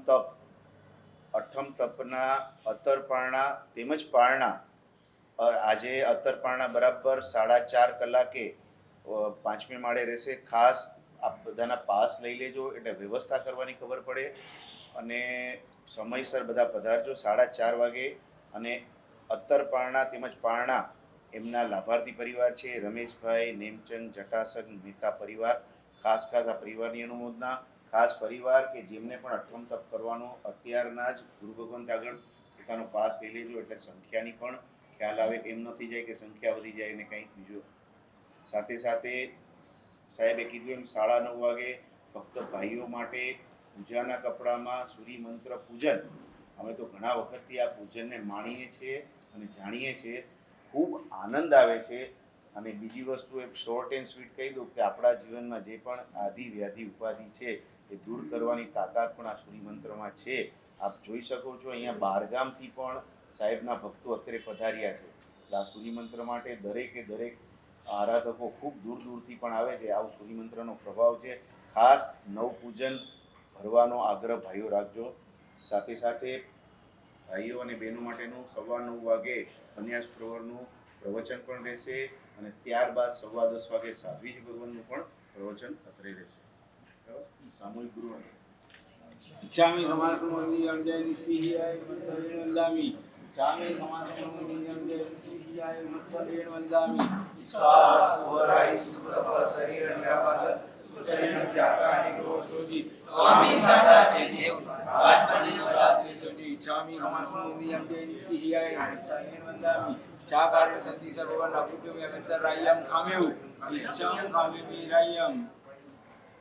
તપના અત્તરપારણા તેમજ પારણા. આજે અત્તરપારણા બરાબર 4:30 કલાકે 5મી માળે રહેશે. ખાસ આપ બધાના પાસ લઈ લેજો એટલે વ્યવસ્થા કરવાની ખબર પડે અને સમયસર બધા પધારજો 4:30 વાગે. અને અત્તરપારણા તેમજ પારણા એમના લાભાર્થી પરિવાર છે રમેશભાઈ નેમચંદ જટાસંગ મહેતા પરિવાર. ખાસ આ પરિવારની અનુમોદના. ખાસ પરિવાર કે જેમને પણ અઠમ તપ કરવાનો અત્યારના જ ગુરુ ભગવંત આગળ પોતાનો પાસ લઈ લેજો એટલે સંખ્યાની પણ ખ્યાલ આવે. એમ નથી જાય કે સંખ્યા વધી જાય ને કંઈક બીજું. સાથે સાથે સાહેબે કીધું એમ 9:30 વાગે ફક્ત ભાઈઓ માટે પૂજાના કપડામાં સૂર્યમંત્ર પૂજન. અમે તો ઘણા વખતથી આ પૂજનને માણીએ છીએ અને જાણીએ છીએ. ખૂબ આનંદ આવે છે. અને બીજી વસ્તુ એક શોર્ટ એન્ડ સ્વીટ કહી દઉં કે આપણા જીવનમાં જે પણ આદિ વ્યાધિ ઉપાધિ છે એ દૂર કરવાની તાકાત પણ આ સૂર્યમંત્રમાં છે. આપ જોઈ શકો છો અહીંયા બહારગામથી પણ સાહેબના ભક્તો અત્યારે પધાર્યા છે. આ સૂર્યમંત્ર માટે દરેકે દરેક આરાધકો ખૂબ દૂર દૂરથી પણ આવે છે. આવું સૂર્યમંત્રનો પ્રભાવ છે. ખાસ નવ પૂજન ભરવાનો આગ્રહ ભાઈઓ રાખજો. સાથે સાથે ભાઈઓ અને બહેનો માટેનું 9:15 વાગે કન્યા પ્રવરનું પ્રવચન પણ રહેશે અને ત્યારબાદ 10:15 વાગે સાધ્વીજી ભગવાનનું પણ પ્રવચન અત્રે રહેશે. સામૂહિક ગુરુ ચામી સમાસનું મંદિર અણજાયની સિંહિયાય મંતરેણ વંદામી. ચામી સમાસનું મંદિર અણજાયની સિંહિયાય મંતરેણ વંદામી. સ્વાહ સુવરાઈ સુતપ શરીર નિરાપાદ સુતરેણ ત્યાગાની ગોસોજી. સ્વામી સાદા છે દેવ વાત પડીનો રાત્રિ સોજી. ચામી સમાસનું મંદિર અણજાયની સિંહિયાય મંતરેણ વંદામી. ચા કાર્ય સંતિ સર્વન અકુટુમ યમેતર રાયમ કામેઉ ઇચ્છમ કામેમી રાયમ.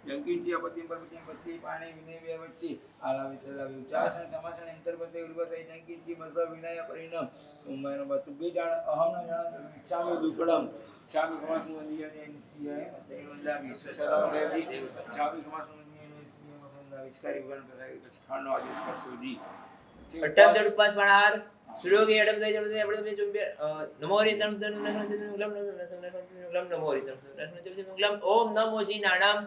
જંકીજી અપતિમ પરપતિમ પતિ પાણી વિનય વે વચ્ચે આલાવે સલાવે ઉચાસન સમાસન અંતર બસે ઉર્વસય જંકીજી મસ વિનય પરિણમ. સોમવારનો બાદ તું બે જાણ અહમ ન જાણ ચામી દુકડમ. ચામી કમાસનું અંદિયા ને સિયાય તે વંદામી સસરામ સાહેબજી. ચામી કમાસનું અંદિયા ને સિયાય મથંદા વિચકારી ભગવાન પ્રસાદ ખાનો આદેશ કરસોજી. અઠમ જડ ઉપવાસ વાળાર સુરોગી અડમ દઈ જડ આપણે બે ચુંબે નમો હરિતમ ગ્લમ નમો હરિતમ ગ્લમ ઓમ નમો જી નાણામ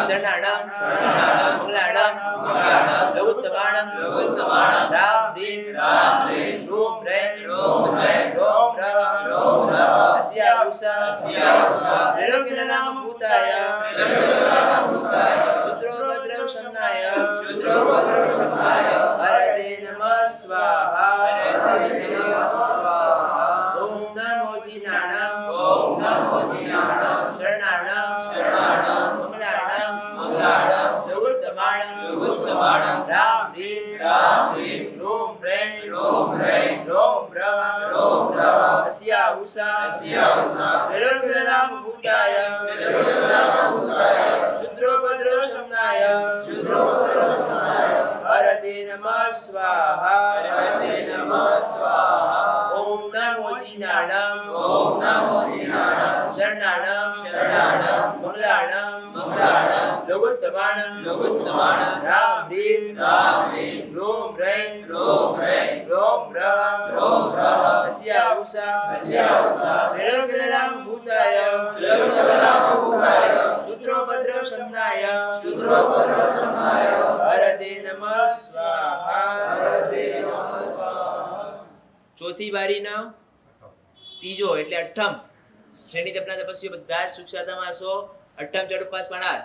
શરણાણમ મંગલાણમ લઘુત્તમાણમ Ram રીમ room RAM ROM અસ્યા Usha રેણુકિલનામ ભૂતાય શુદ્રો ભદ્રમ શમનાય હરદે નમઃ સ્વાહા. ઓમ નમો જીનાણમ શરણાણમ મંગલાણમ લઘુત્તમાણમ રામ રીમ રોમ રેમ અસ્યા ઉષા રેણુકિલનામ ભૂતાય શુદ્રો ભદ્રો શમનાય હરદે નમઃ સ્વાહા. ઓમ નમો જીનાણમ શરણાણમ મંગલાણં લઘુત્તમાણં રામ રીમ રોમ રૈમ રોમ રઃ અસ્યા ઉષા નિરંજનામ ભૂતાય શૂદ્રોપદ્રવ શમનાય હરતે નમઃ સ્વાહા. ચોથી બારીનો ત્રીજો એટલે અઠ્ઠમ શ્રેણી તપના તપસ્વીઓ બધા જ સુખ સાધનમાં સો અઠ્ઠમ ચડ ઉપવાસ પાણાર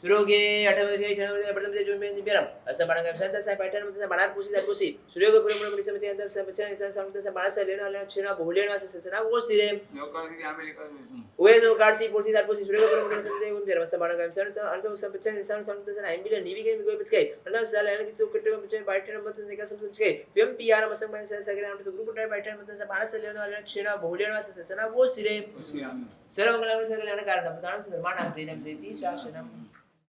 સુરોગે અઠમ છે છણ પ્રથમ છે જોમે બેરમ અસમ બાણંગ સંત સાહેબ પાઠન મત બાણાર પૂછી દર પૂછી સુરોગે પુરમ પુરમ સમતિ અંતર સપચન સંત બાણા સે લેનો લેનો છેના બહુલેણ વાસે સસના ઓ સિરે લોકરથી આમે લેકર વિષ્ણુ ઓએ જો કારસી પૂછી દર પૂછી સુરોગે પુરમ પુરમ સમતિ બેરમ અસમ બાણંગ સંત અંતમ સપચન સંત સન આઈબિલ નીવી કે કોઈ પચકે અંતમ સાલ લેનો કિચો કટે પચન પાઠન મત નિકા સમત પચકે પેમ પિયાર મસંગ માં સગરે આમ ગ્રુપ ટાઈપ પાઠન મત બાણા સે લેનો લેનો છેના બહુલેણ વાસે સસના ઓ સિરે ઓસી આમે સર્વમંગલમ સર્વકલ્યાણ કારણ પ્રધાન સર્વમાનામ ત્રિનમ ત્રિતિ શાસનમ